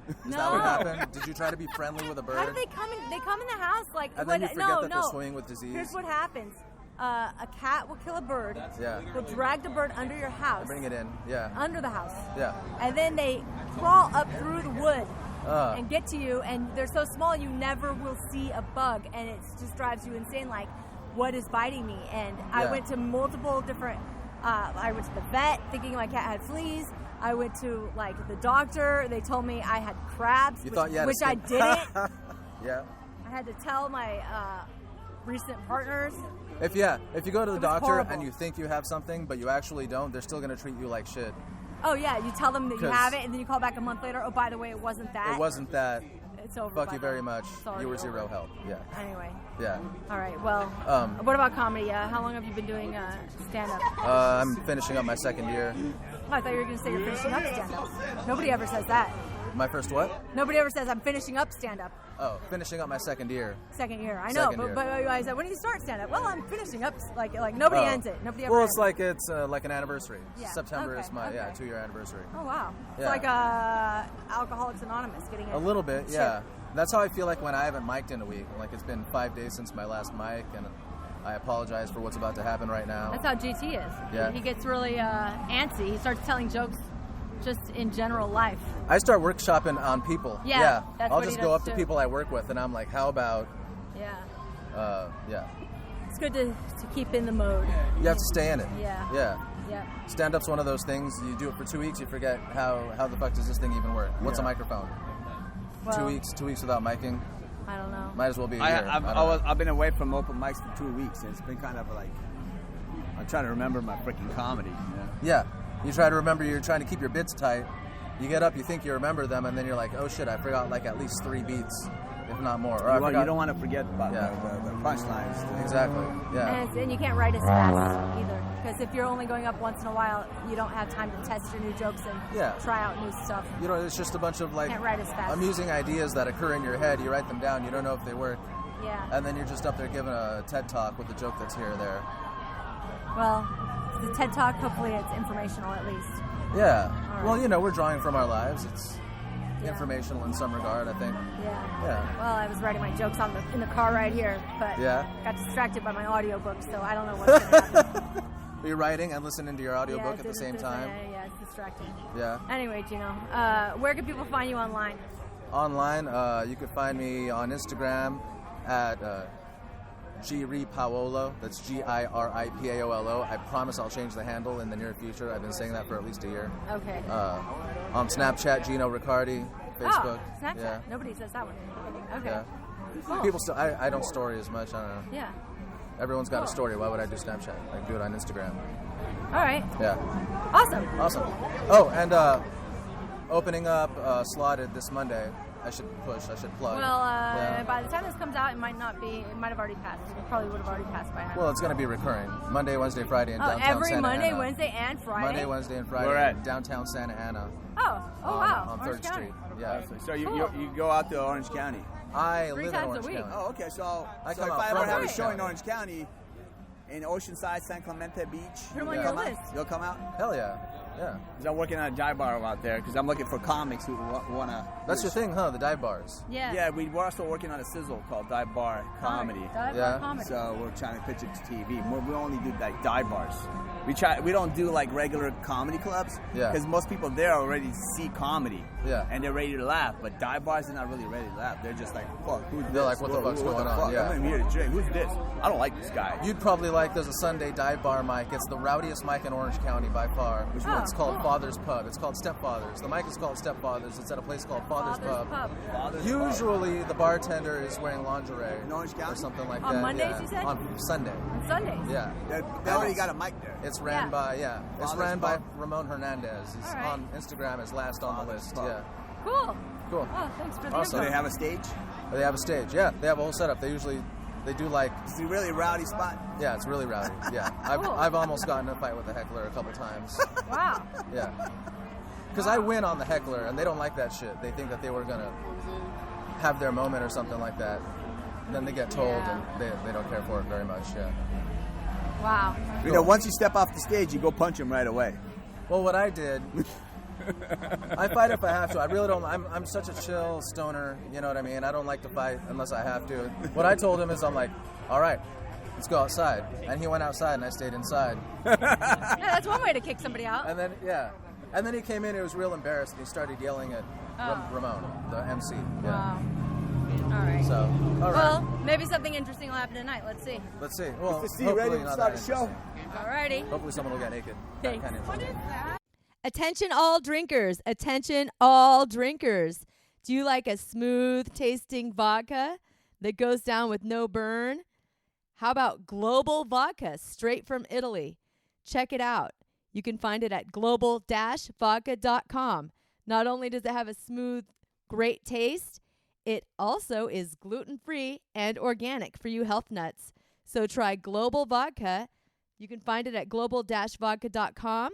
Speaker 8: Is
Speaker 2: No.
Speaker 8: that what happened? Did you try to be friendly with a bird?
Speaker 2: How do they come in? They come in the house like.
Speaker 8: And then you forget
Speaker 2: no,
Speaker 8: that
Speaker 2: no.
Speaker 8: they're swimming with disease?
Speaker 2: Here's what happens: a cat will kill a bird.
Speaker 8: Yeah.
Speaker 2: Will drag the bird under your house.
Speaker 8: Bring it in. Yeah.
Speaker 2: Under the house.
Speaker 8: Yeah.
Speaker 2: And then they crawl up through the wood
Speaker 8: Uh.
Speaker 2: and get to you, and they're so small you never will see a bug, and it just drives you insane. Like, what is biting me? And I
Speaker 8: Yeah.
Speaker 2: went to multiple different. I went to the vet thinking my cat had fleas. I went to like the doctor. They told me I had crabs,
Speaker 8: You thought you had a
Speaker 2: which I
Speaker 8: skin-
Speaker 2: didn't.
Speaker 8: Yeah.
Speaker 2: I had to tell my recent partners.
Speaker 8: If you go to the
Speaker 2: It was
Speaker 8: doctor
Speaker 2: horrible.
Speaker 8: and you think you have something but you actually don't, they're still gonna treat you like shit.
Speaker 5: Oh, yeah, you tell them that you
Speaker 8: 'Cause-
Speaker 5: have it, and then you call back a month later, oh, by the way, it wasn't that.
Speaker 8: It wasn't that.
Speaker 5: It's over.
Speaker 8: Fuck
Speaker 5: by
Speaker 8: you
Speaker 5: then.
Speaker 8: very much.
Speaker 5: It's already
Speaker 8: You were
Speaker 5: over.
Speaker 8: zero help. Yeah.
Speaker 5: Anyway.
Speaker 8: Yeah.
Speaker 5: All right, well,
Speaker 8: Um,
Speaker 5: what about comedy? How long have you been doing stand-up?
Speaker 8: I'm finishing up my second year.
Speaker 5: Oh, I thought you were going to say you're finishing up stand-up. Nobody ever says that.
Speaker 8: My first what?
Speaker 5: Nobody ever says, I'm finishing up stand-up.
Speaker 8: Oh, finishing up my second year.
Speaker 5: Second year. I know,
Speaker 8: Second year.
Speaker 5: but I said, when do you start stand-up? Well, I'm finishing up. Like nobody
Speaker 8: Oh.
Speaker 5: ends it. Nobody ever
Speaker 8: Well,
Speaker 5: ends
Speaker 8: it's like like an anniversary.
Speaker 5: Yeah.
Speaker 8: September
Speaker 5: Okay,
Speaker 8: is my
Speaker 5: okay.
Speaker 8: 2-year anniversary.
Speaker 5: Oh, wow. It's
Speaker 8: Yeah.
Speaker 5: like Alcoholics Anonymous getting
Speaker 8: A little bit,
Speaker 5: Shit.
Speaker 8: yeah. That's how I feel like when I haven't mic'd in a week. Like it's been 5 days since my last mic, and I apologize for what's about to happen right now.
Speaker 5: That's how GT is.
Speaker 8: Yeah.
Speaker 5: He gets really antsy. He starts telling jokes just in general life.
Speaker 8: I start workshopping on people.
Speaker 5: Yeah, that's
Speaker 8: I'll
Speaker 5: what he
Speaker 8: just
Speaker 5: does
Speaker 8: go up to
Speaker 5: too.
Speaker 8: people I work with, and I'm like, how about,
Speaker 5: Yeah.
Speaker 8: yeah.
Speaker 5: It's good to keep in the mode.
Speaker 8: You have to stay in it.
Speaker 5: Yeah.
Speaker 8: Yeah.
Speaker 5: Yeah.
Speaker 8: Stand-up's one of those things, you do it for 2 weeks, you forget how the fuck does this thing even work? What's a microphone?
Speaker 5: Well,
Speaker 8: 2 weeks without micing?
Speaker 5: I don't know.
Speaker 8: Might as well be a year.
Speaker 6: I've been away from open mics for 2 weeks, and it's been kind of like I'm trying to remember my freaking comedy. You know?
Speaker 8: Yeah. You try to remember, you're trying to keep your bits tight. You get up, you think you remember them, and then you're like, oh shit, I forgot like at least 3 beats, if not more. Or
Speaker 6: You don't want to forget about the punchlines.
Speaker 8: Exactly. Yeah.
Speaker 5: And you can't write as fast either. Because if you're only going up once in a while, you don't have time to test your new jokes and try out new stuff.
Speaker 8: You know, it's just a bunch of like
Speaker 5: Can't write as fast.
Speaker 8: amusing ideas that occur in your head. You write them down, you don't know if they work.
Speaker 5: Yeah.
Speaker 8: And then you're just up there giving a TED talk with a joke that's here or there.
Speaker 5: Well, the TED Talk, hopefully it's informational at least.
Speaker 8: Yeah.
Speaker 5: right.
Speaker 8: Well, you know, we're drawing from our lives. It's informational in some regard, I think.
Speaker 5: Yeah.
Speaker 8: Yeah.
Speaker 5: Well, I was writing my jokes in the car right here, but
Speaker 8: Yeah.
Speaker 5: got distracted by my audiobook, so I don't know what's going to happen.
Speaker 8: Are you writing and listening to your audiobook at the
Speaker 5: it's
Speaker 8: same time?
Speaker 5: Yeah, it's distracting.
Speaker 8: Yeah.
Speaker 5: Anyway, Gino, where can people find you online?
Speaker 8: Online, you can find me on Instagram at Giripaolo. That's Giripaolo. I promise I'll change the handle in the near future. I've been saying that for at least a year.
Speaker 5: Okay.
Speaker 8: On Snapchat, Gino Riccardi. Facebook.
Speaker 5: Oh, Snapchat.
Speaker 8: Yeah.
Speaker 5: Nobody says that one. Okay.
Speaker 8: Yeah.
Speaker 5: Cool.
Speaker 8: People still. I don't story as much. I don't know.
Speaker 5: Yeah.
Speaker 8: Everyone's got a
Speaker 5: Cool.
Speaker 8: story. Why would I do Snapchat? I can do it on Instagram.
Speaker 5: All right.
Speaker 8: Yeah.
Speaker 5: Awesome.
Speaker 8: Awesome. Oh, and opening up Slotted this Monday. I should plug.
Speaker 5: Well,
Speaker 8: Yeah.
Speaker 5: by the time this comes out, it might not be. It might have already passed. It probably would have already passed by now.
Speaker 8: Well, it's going to be recurring. Monday, Wednesday, Friday in downtown
Speaker 5: every
Speaker 8: Santa
Speaker 5: Monday,
Speaker 8: Ana.
Speaker 5: Wednesday, and Friday.
Speaker 8: Monday, Wednesday, and Friday.
Speaker 6: Where at?
Speaker 8: in downtown Santa Ana.
Speaker 5: Oh wow.
Speaker 8: On
Speaker 5: Orange
Speaker 8: 3rd
Speaker 5: County.
Speaker 8: Street. Yeah.
Speaker 6: So you
Speaker 5: Cool.
Speaker 6: you go out to Orange County.
Speaker 8: I
Speaker 5: 3
Speaker 8: live in
Speaker 5: times a
Speaker 8: Orange
Speaker 5: week.
Speaker 8: County.
Speaker 6: Oh, okay. So
Speaker 8: I
Speaker 6: if
Speaker 8: come out
Speaker 6: I ever
Speaker 8: from
Speaker 6: have a
Speaker 8: Orange
Speaker 6: show in
Speaker 8: County.
Speaker 6: Orange County, in Oceanside, San Clemente Beach,
Speaker 5: Put 'em on
Speaker 6: you'll
Speaker 5: your
Speaker 6: come out?
Speaker 5: list.
Speaker 6: You'll come out?
Speaker 8: Hell yeah. Yeah.
Speaker 6: 'Cause I'm working on a dive bar out there because I'm looking for comics who want to.
Speaker 8: That's your thing, huh? The dive bars.
Speaker 5: Yeah.
Speaker 6: Yeah, we're also working on a sizzle called Dive Bar Comedy.
Speaker 5: Dive
Speaker 8: Yeah.
Speaker 5: bar comedy.
Speaker 6: So we're trying to pitch it to TV. We only do like dive bars. We don't do like regular comedy clubs.
Speaker 8: Yeah.
Speaker 6: Because most people there already see comedy.
Speaker 8: Yeah.
Speaker 6: And they're ready to laugh. But dive bars are not really ready to laugh. They're just like, fuck, who's this?
Speaker 8: They're like, what the fuck's going on? Yeah.
Speaker 6: I'm here to drink. Who's this? I don't like this guy.
Speaker 8: You'd probably like, there's a Sunday dive bar mic. It's the rowdiest mic in Orange County by far.
Speaker 5: Which one?
Speaker 8: It's called
Speaker 5: Cool.
Speaker 8: Father's Pub. It's called Stepfather's. The mic is called Stepfather's. It's at a place called Father's Pub.
Speaker 6: Father's
Speaker 8: Usually the bartender is wearing lingerie
Speaker 6: In Orange County?
Speaker 8: or something like
Speaker 5: On
Speaker 8: that.
Speaker 5: Mondays,
Speaker 8: yeah.
Speaker 5: you said?
Speaker 8: On Sunday.
Speaker 5: On Sundays.
Speaker 8: Yeah.
Speaker 6: They already got a mic there.
Speaker 8: It's ran
Speaker 5: Yeah.
Speaker 8: by It's
Speaker 6: Father's
Speaker 8: ran by
Speaker 6: Pub.
Speaker 8: Ramon Hernandez. He's
Speaker 5: All right.
Speaker 8: on Instagram as last on the
Speaker 6: Father's
Speaker 8: list.
Speaker 6: Pub.
Speaker 8: Yeah.
Speaker 5: Cool.
Speaker 8: Cool.
Speaker 5: Oh, thanks for the
Speaker 8: Awesome.
Speaker 6: Do
Speaker 5: info.
Speaker 6: they have a stage?
Speaker 8: They have a stage. Yeah. They have a whole setup. They do like,
Speaker 6: It's a really rowdy spot.
Speaker 8: yeah, it's really rowdy. Yeah.
Speaker 5: Cool.
Speaker 8: I've almost gotten in a fight with a heckler a couple times.
Speaker 5: Wow.
Speaker 8: Yeah. Because I win on the heckler, and they don't like that shit. They think that they were going to have their moment or something like that. And then they get told,
Speaker 5: Yeah.
Speaker 8: and they don't care for it very much, yeah.
Speaker 5: Wow.
Speaker 6: You know, once you step off the stage, you go punch him right away.
Speaker 8: Well, what I did, I fight if I have to. I really don't. I'm such a chill stoner, you know what I mean? I don't like to fight unless I have to. What I told him is I'm like, all right, let's go outside. And he went outside, and I stayed inside.
Speaker 5: Yeah, that's one way to kick somebody out.
Speaker 8: And then, yeah. And then he came in, he was real embarrassed, and he started yelling at Ramon, the MC. Yeah.
Speaker 5: Wow. All right.
Speaker 8: So, all right.
Speaker 5: Well, maybe something interesting will happen tonight. Let's see.
Speaker 8: Let's see. Well,
Speaker 6: Mr. See,
Speaker 8: hopefully
Speaker 6: ready to
Speaker 8: not
Speaker 6: start
Speaker 8: that
Speaker 6: the show?
Speaker 8: interesting.
Speaker 5: Alrighty.
Speaker 8: Hopefully someone will get naked.
Speaker 5: Thanks.
Speaker 8: Kind of interesting.
Speaker 2: Attention all drinkers. Attention all drinkers. Do you like a smooth tasting vodka that goes down with no burn? How about Global Vodka straight from Italy? Check it out. You can find it at global-vodka.com. Not only does it have a smooth, great taste, it also is gluten-free and organic for you health nuts. So try Global Vodka. You can find it at global-vodka.com,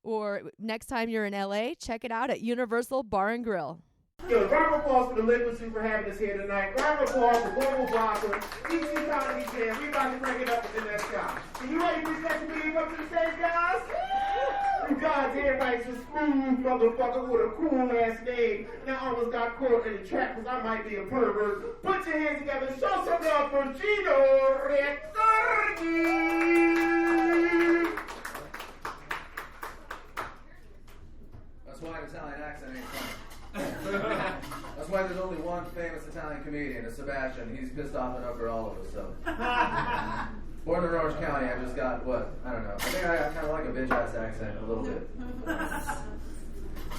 Speaker 2: or next time you're in LA, check it out at Universal Bar and Grill.
Speaker 4: Yo, round of applause for the Liquid Zoo for having us here tonight. Round of applause for Global Vodka, DC Comedy Jam. We about to break it up with the next guy. So you ready for this next comedian up to the stage, guys? You goddamn right, it's a smooth motherfucker with a cool ass name. And I almost got caught in the trap because I might be a pervert. Put your hands together, show some love for Gino Riccardi.
Speaker 8: That's why an Italian accent ain't funny. That's why there's only one famous Italian comedian, it's Sebastian. He's pissed off enough for all of us, so. Born in Orange County, I just got, what? I don't know. I think I got kind of like a bitch-ass accent a little bit.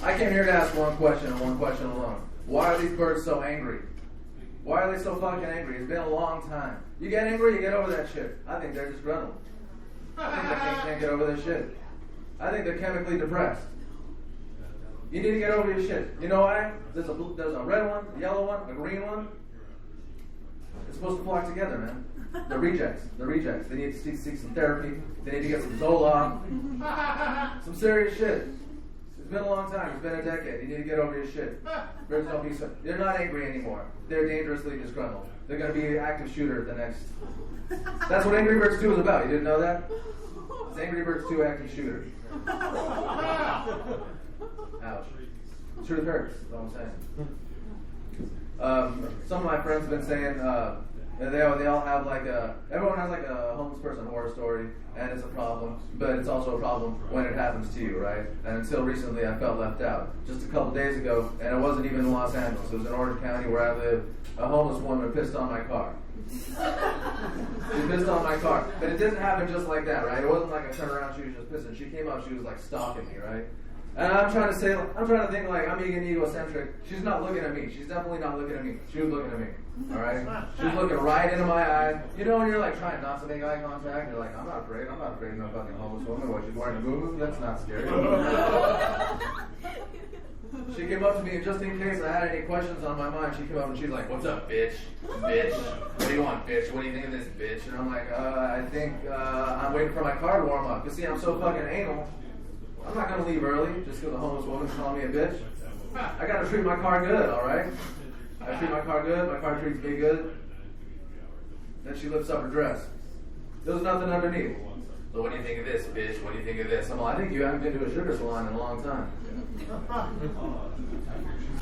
Speaker 8: I came here to ask one question and one question alone. Why are these birds so angry? Why are they so fucking angry? It's been a long time. You get angry, you get over that shit. I think they're disgruntled. I think they can't get over this shit. I think they're chemically depressed. You need to get over your shit. You know why? There's a red one, a yellow one, a green one. It's supposed to flock together, man. The rejects. They need to seek some therapy. They need to get some Zoloft. Some serious shit. It's been a long time. It's been a decade. You need to get over your shit. Birds don't be so. They're not angry anymore. They're dangerously disgruntled. They're going to be an active shooter at the next. That's what Angry Birds 2 is about. You didn't know that? It's Angry Birds 2 active shooter. Ouch. Truth hurts, is all I'm saying. Some of my friends have been saying they all have like everyone has like a homeless person horror story, and it's a problem, but it's also a problem when it happens to you, right? And until recently, I felt left out. Just a couple days ago, and it wasn't even in Los Angeles, it was in Orange County where I live, a homeless woman pissed on my car. She pissed on my car. But it didn't happen just like that, right? It wasn't like I turned around, she was just pissing. She came up, she was like stalking me, right? And I'm trying to think like I'm being egocentric. She's not looking at me. She's definitely not looking at me. She was looking at me. Alright? She was looking right into my eye. You know when you're like trying not to make eye contact, you're like, I'm not afraid of no fucking homeless woman. What, she's wearing a moo-moo? That's not scary. She came up to me, and just in case I had any questions on my mind, she came up and she's like, what's up, bitch? Bitch. What do you want, bitch? What do you think of this, bitch? And I'm like, I think I'm waiting for my car to warm up. You see, I'm so fucking anal. I'm not going to leave early just because the homeless woman's calling me a bitch. I got to treat my car good, all right? I treat my car good. My car treats me good. Then she lifts up her dress. There's nothing underneath. So what do you think of this, bitch? What do you think of this? I'm like, I think you haven't been to a sugar salon in a long time.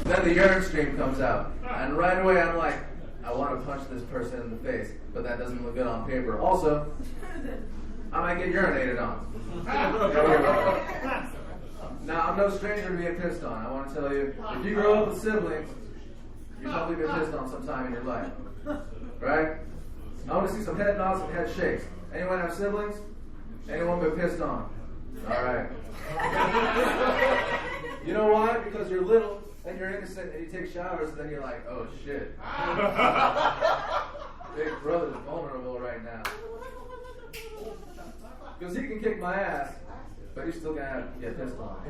Speaker 8: Then the urine stream comes out. And right away I'm like, I want to punch this person in the face. But that doesn't look good on paper. Also, I might get urinated on. Now, I'm no stranger to being pissed on. I want to tell you, if you grow up with siblings, you've probably been pissed on sometime in your life. Right? I want to see some head nods and head shakes. Anyone have siblings? Anyone been pissed on? Alright. You know why? Because you're little and you're innocent and you take showers and then you're like, oh shit. Big brother's vulnerable right now. Because he can kick my ass, but he's still gonna have to get pissed on.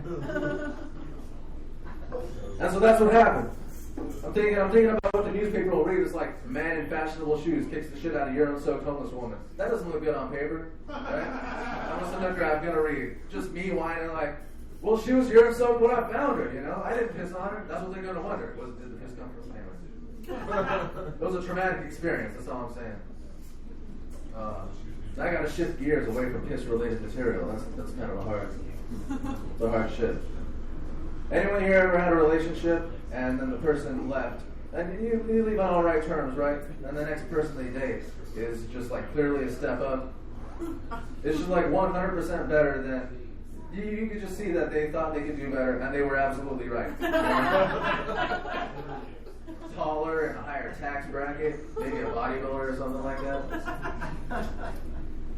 Speaker 8: And so that's what happened. I'm thinking about what the newspaper will read. It's like, man in fashionable shoes kicks the shit out of urine-soaked homeless woman. That doesn't look good on paper, right? I'm just another guy I'm gonna read. Just me whining like, well, she was urine-soaked when I found her, you know? I didn't piss on her. That's what they're gonna wonder. Did the piss come from me? It was a traumatic experience, that's all I'm saying. I gotta shift gears away from piss-related material. That's kind of a hard shit. Anyone here ever had a relationship and then the person left, and you leave on all right terms, right? And the next person they date is just like clearly a step up. It's just like 100% better than. You could just see that they thought they could do better, and they were absolutely right. Taller and a higher tax bracket, maybe a bodybuilder or something like that.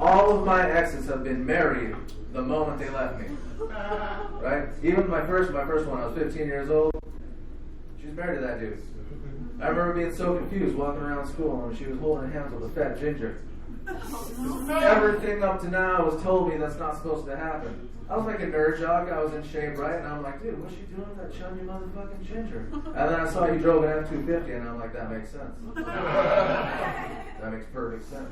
Speaker 8: All of my exes have been married the moment they left me. Right? Even my first one, I was 15 years old. She's married to that dude. I remember being so confused walking around school and she was holding hands with a fat ginger. Everything up to now was told me that's not supposed to happen. I was making nerd jock, I was in shape, right? And I'm like, dude, what's she doing with that chubby motherfucking ginger? And then I saw he drove an F-250, and I'm like, that makes sense. That makes perfect sense.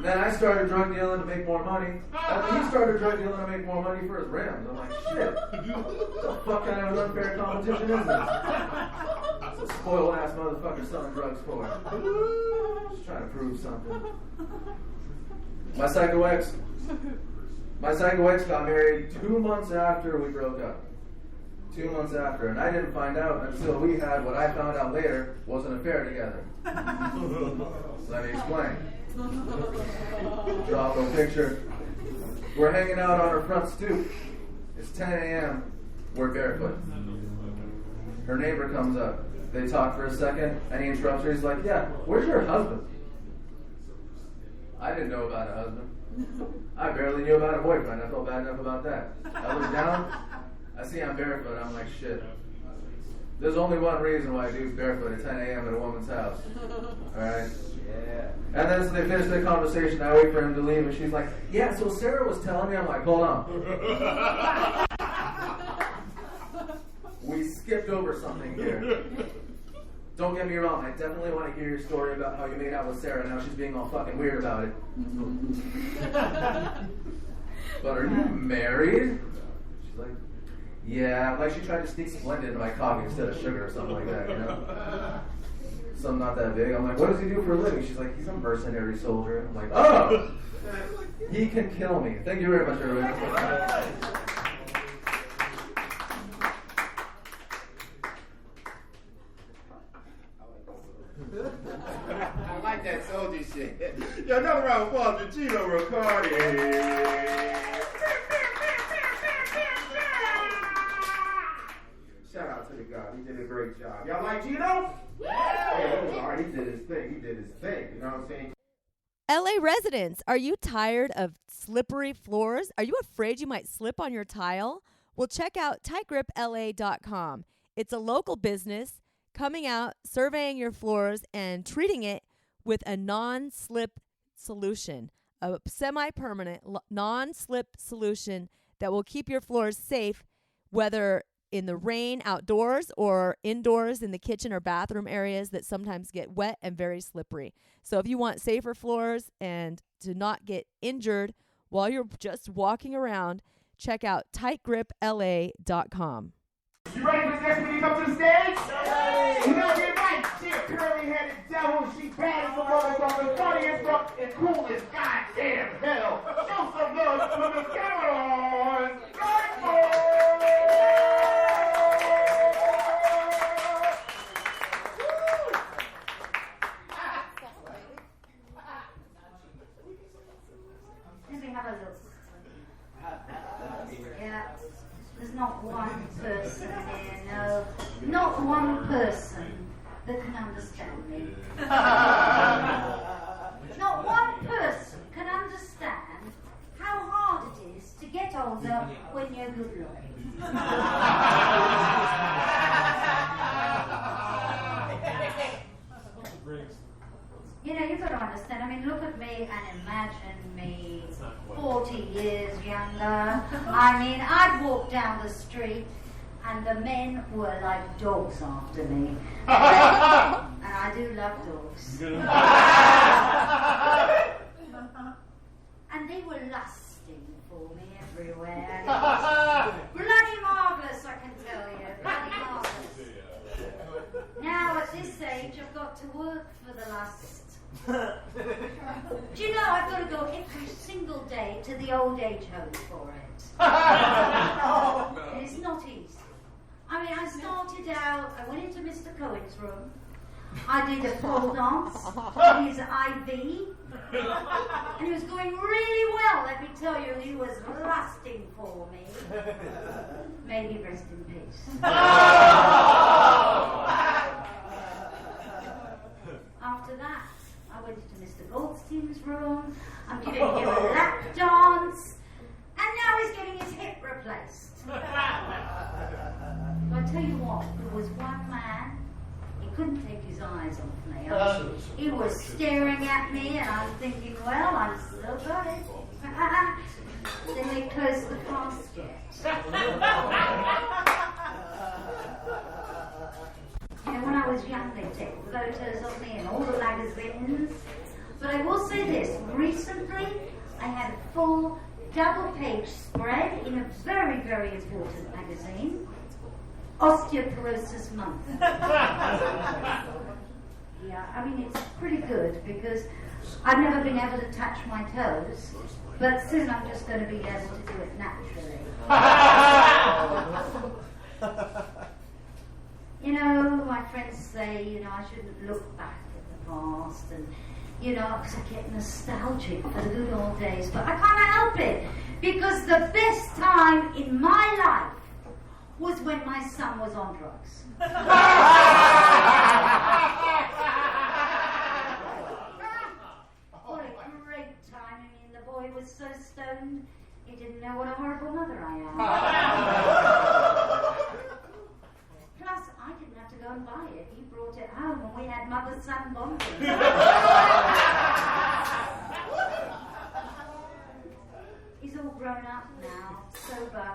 Speaker 8: Then I started drug dealing to make more money. And he started drug dealing to make more money for his rims. I'm like, shit, what the fuck kind of an unfair competition is this? It's a spoiled ass motherfucker selling drugs for it. Just trying to prove something. My psycho ex got married 2 months after we broke up. 2 months after, and I didn't find out until we had what I found out later was an affair together. Let me explain. Drop a picture. We're hanging out on her front stoop. It's 10 a.m. We're barefoot. Her neighbor comes up. They talk for a second, and he interrupts her. He's like, yeah, where's your husband? I didn't know about a husband. I barely knew about a boyfriend. I felt bad enough about that. I look down. I see I'm barefoot. I'm like, shit. There's only one reason why a dude's barefoot at 10 a.m. at a woman's house. Alright? Yeah. And then as they finish their conversation, I wait for him to leave, and she's like, yeah, so Sarah was telling me. I'm like, hold on. We skipped over something here. Don't get me wrong, I definitely want to hear your story about how you made out with Sarah and how she's being all fucking weird about it. But are you married? She's like, yeah, like she tried to sneak Splenda into my coffee instead of sugar or something like that, you know? Something not that big. I'm like, what does he do for a living? She's like, he's a mercenary soldier. I'm like, oh! He can kill me. Thank you very much, everybody.
Speaker 4: I like that soldier shit. Yo, another round of applause for Gino Riccardi. Shout out to the guy. He did a great job. Y'all like Gino? Yeah, all right. He did his thing. You know what I'm saying?
Speaker 2: LA residents, are you tired of slippery floors? Are you afraid you might slip on your tile? Well, check out tightgripla.com. It's a local business coming out, surveying your floors, and treating it with a non-slip solution, a semi-permanent non-slip solution that will keep your floors safe, whether in the rain outdoors or indoors in the kitchen or bathroom areas that sometimes get wet and very slippery. So if you want safer floors and to not get injured while you're just walking around, check out tightgripla.com.
Speaker 4: You ready for this next meeting up to the stage? Yes. You know you're right. She a curly-headed devil. She bad as the motherfucker, funniest and coolest goddamn hell. Show some love to Miss Caroline Langford.
Speaker 9: Let me have a look. Yeah. There's not one person here, no. Not one person that can understand me. Not one person can understand how hard it is to get older when you're good looking. You know, you've got to understand. I mean, look at me and imagine me 40 years younger. I mean, I'd walk down the street and the men were like dogs after me. And I do love dogs. And they were lusting for me everywhere. And it was bloody marvellous, I can tell you. Bloody marvellous. Now, at this age, I've got to work for the last... Do you know I've got to go every single day to the old age home for it? And it's not easy. I mean, I started out, I went into Mr. Cohen's room, I did a pole dance on his IV, and he was going really well, let me tell you, he was lusting for me. May he rest in peace. After that, I went into Mr. Goldstein's room, I'm giving him a lap dance, and now he's getting his hip replaced. But I tell you what, there was one man, he couldn't take his eyes off me. He was staring at me, and I'm thinking, well, I'm still got it. Then they closed the casket. When I was young, they'd take photos of me in all the magazines. But I will say this, recently I had a full double-page spread in a very, very important magazine, Osteoporosis Month. Yeah, I mean, it's pretty good because I've never been able to touch my toes, but soon I'm just going to be able to do it naturally. My friends say, I shouldn't look back at the past and, because I get nostalgic for the good old days, but I can't help it because the best time in my life was when my son was on drugs. What a great time. I mean, the boy was so stoned, he didn't know what a horrible mother I am. Plus, I didn't have to go and buy it. He brought it home and we had mother-son bonding. He's all grown up now, sober.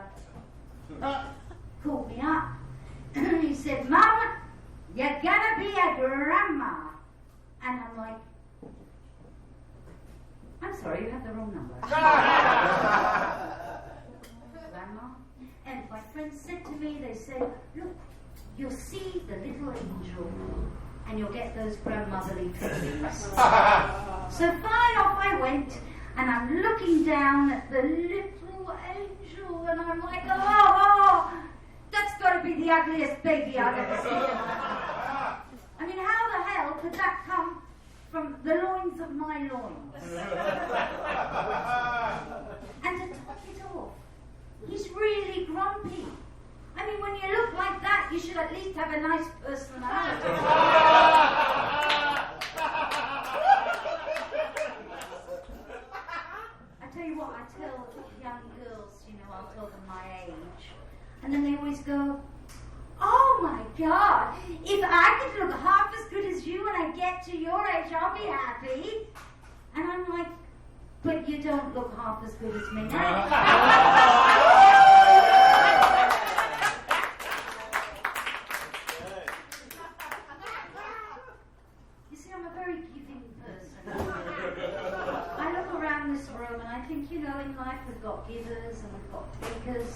Speaker 9: Called me up. He said, Mom, you're gonna be a grandma. And I'm like, I'm sorry, you have the wrong number. Grandma? And my friends said to me, they said, look, you'll see the little angel and you'll get those grandmotherly feelings. So fine, off I went, and I'm looking down at the little angel, and I'm like, oh, that's got to be the ugliest baby I've ever seen. I mean, how the hell could that come from the loins of my loins? And to top it off, he's really grumpy. I mean, when you look like that, you should at least have a nice personality. I tell you what, I tell young girls, I'll tell them my age, and then they always go, oh my God, if I could look half as good as you when I get to your age, I'll be happy. And I'm like, but you don't look half as good as me now. I'm a very giving person. I look around this room and I think, in life we've got givers and we've got takers.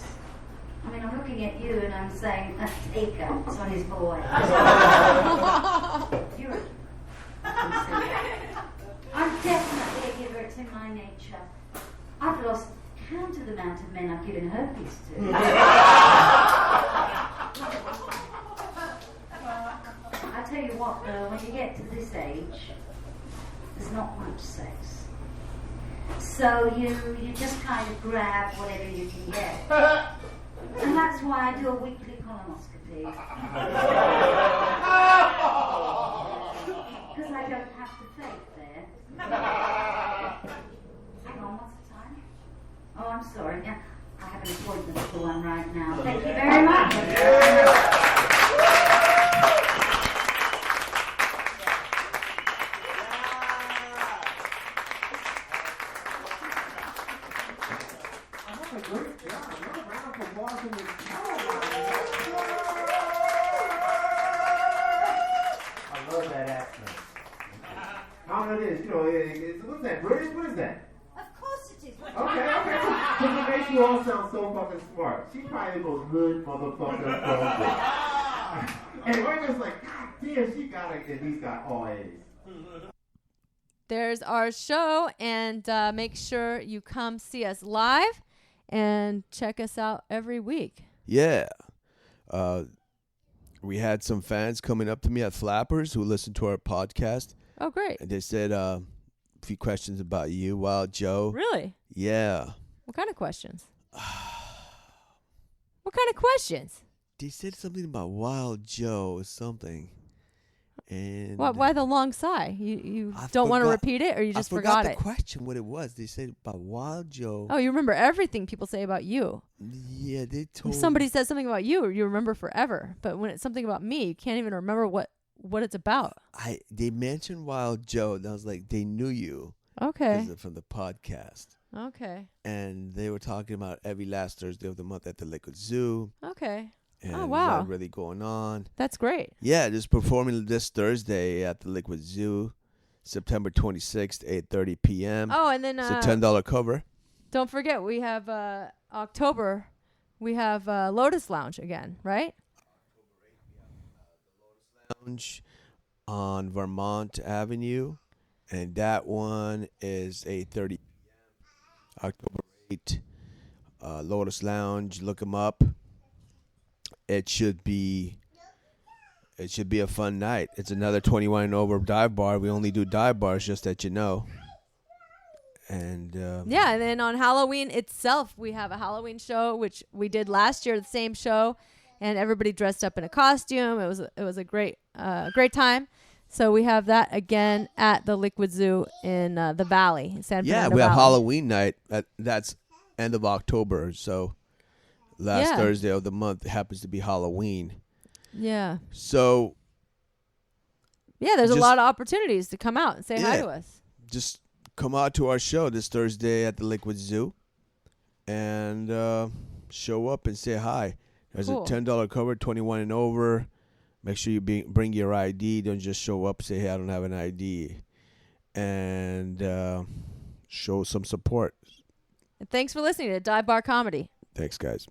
Speaker 9: I mean, I'm looking at you and I'm saying, a taker, it's on his boy. You're a giver. I'm definitely a giver, it's in my nature. I've lost count of the amount of men I've given herpes to. I tell you what, though, when you get to this age, there's not much sex. So you just kind of grab whatever you can get. And that's why I do a weekly colonoscopy. Because I don't have to fake there. Hang on, what's the time? Oh, I'm sorry. Yeah, I have an appointment for one right now. Thank you very much.
Speaker 4: What's that, British? What is that?
Speaker 9: Of course it is.
Speaker 4: Okay. Because it makes you all sound so fucking smart. She's probably the most hood motherfucker from And we're just like, God damn, she got at least got all A's.
Speaker 2: There's our show, and make sure you come see us live and check us out every week.
Speaker 1: Yeah. We had some fans coming up to me at Flappers who listened to our podcast.
Speaker 2: Oh, great.
Speaker 1: And they said a few questions about you, Wild Joe.
Speaker 2: Really?
Speaker 1: Yeah.
Speaker 2: What kind of questions? What kind of questions?
Speaker 1: They said something about Wild Joe or something. And
Speaker 2: why the long sigh? You don't want to repeat it, or you just forgot it?
Speaker 1: I forgot the question, what it was. They said about Wild Joe.
Speaker 2: Oh, you remember everything people say about you.
Speaker 1: Yeah, they told
Speaker 2: If somebody says something about you, you remember forever. But when it's something about me, you can't even remember what what it's about.
Speaker 1: They mentioned Wild Joe, and I was like, they knew you.
Speaker 2: Okay.
Speaker 1: From the podcast.
Speaker 2: Okay.
Speaker 1: And they were talking about every last Thursday of the month at the Liquid Zoo.
Speaker 2: Okay.
Speaker 1: And
Speaker 2: oh, wow.
Speaker 1: There's really going on.
Speaker 2: That's great.
Speaker 1: Yeah, just performing this Thursday at the Liquid Zoo, September 26th, 8:30 p.m.
Speaker 2: Oh, and then...
Speaker 1: it's a $10 cover.
Speaker 2: Don't forget, we have October. We have Lotus Lounge again, right?
Speaker 1: Lounge on Vermont Avenue. And that one is 8:30 p.m. October 8th. Lotus Lounge. Look them up. It should be a fun night. It's another 21 and over dive bar. We only do dive bars, just that you know. And
Speaker 2: yeah, and then on Halloween itself, we have a Halloween show, which we did last year, the same show, and everybody dressed up in a costume. It was a great time. So we have that again at the Liquid Zoo in the Valley, in San Fernando
Speaker 1: we have
Speaker 2: Valley.
Speaker 1: Halloween night. That's end of October. So last Thursday of the month happens to be Halloween.
Speaker 2: Yeah.
Speaker 1: So.
Speaker 2: Yeah, there's a lot of opportunities to come out and say hi to us.
Speaker 1: Just come out to our show this Thursday at the Liquid Zoo and show up and say hi. There's a $10 cover, 21 and over. Make sure you bring your ID. Don't just show up, say, hey, I don't have an ID. And show some support.
Speaker 2: And thanks for listening to Dive Bar Comedy.
Speaker 1: Thanks, guys.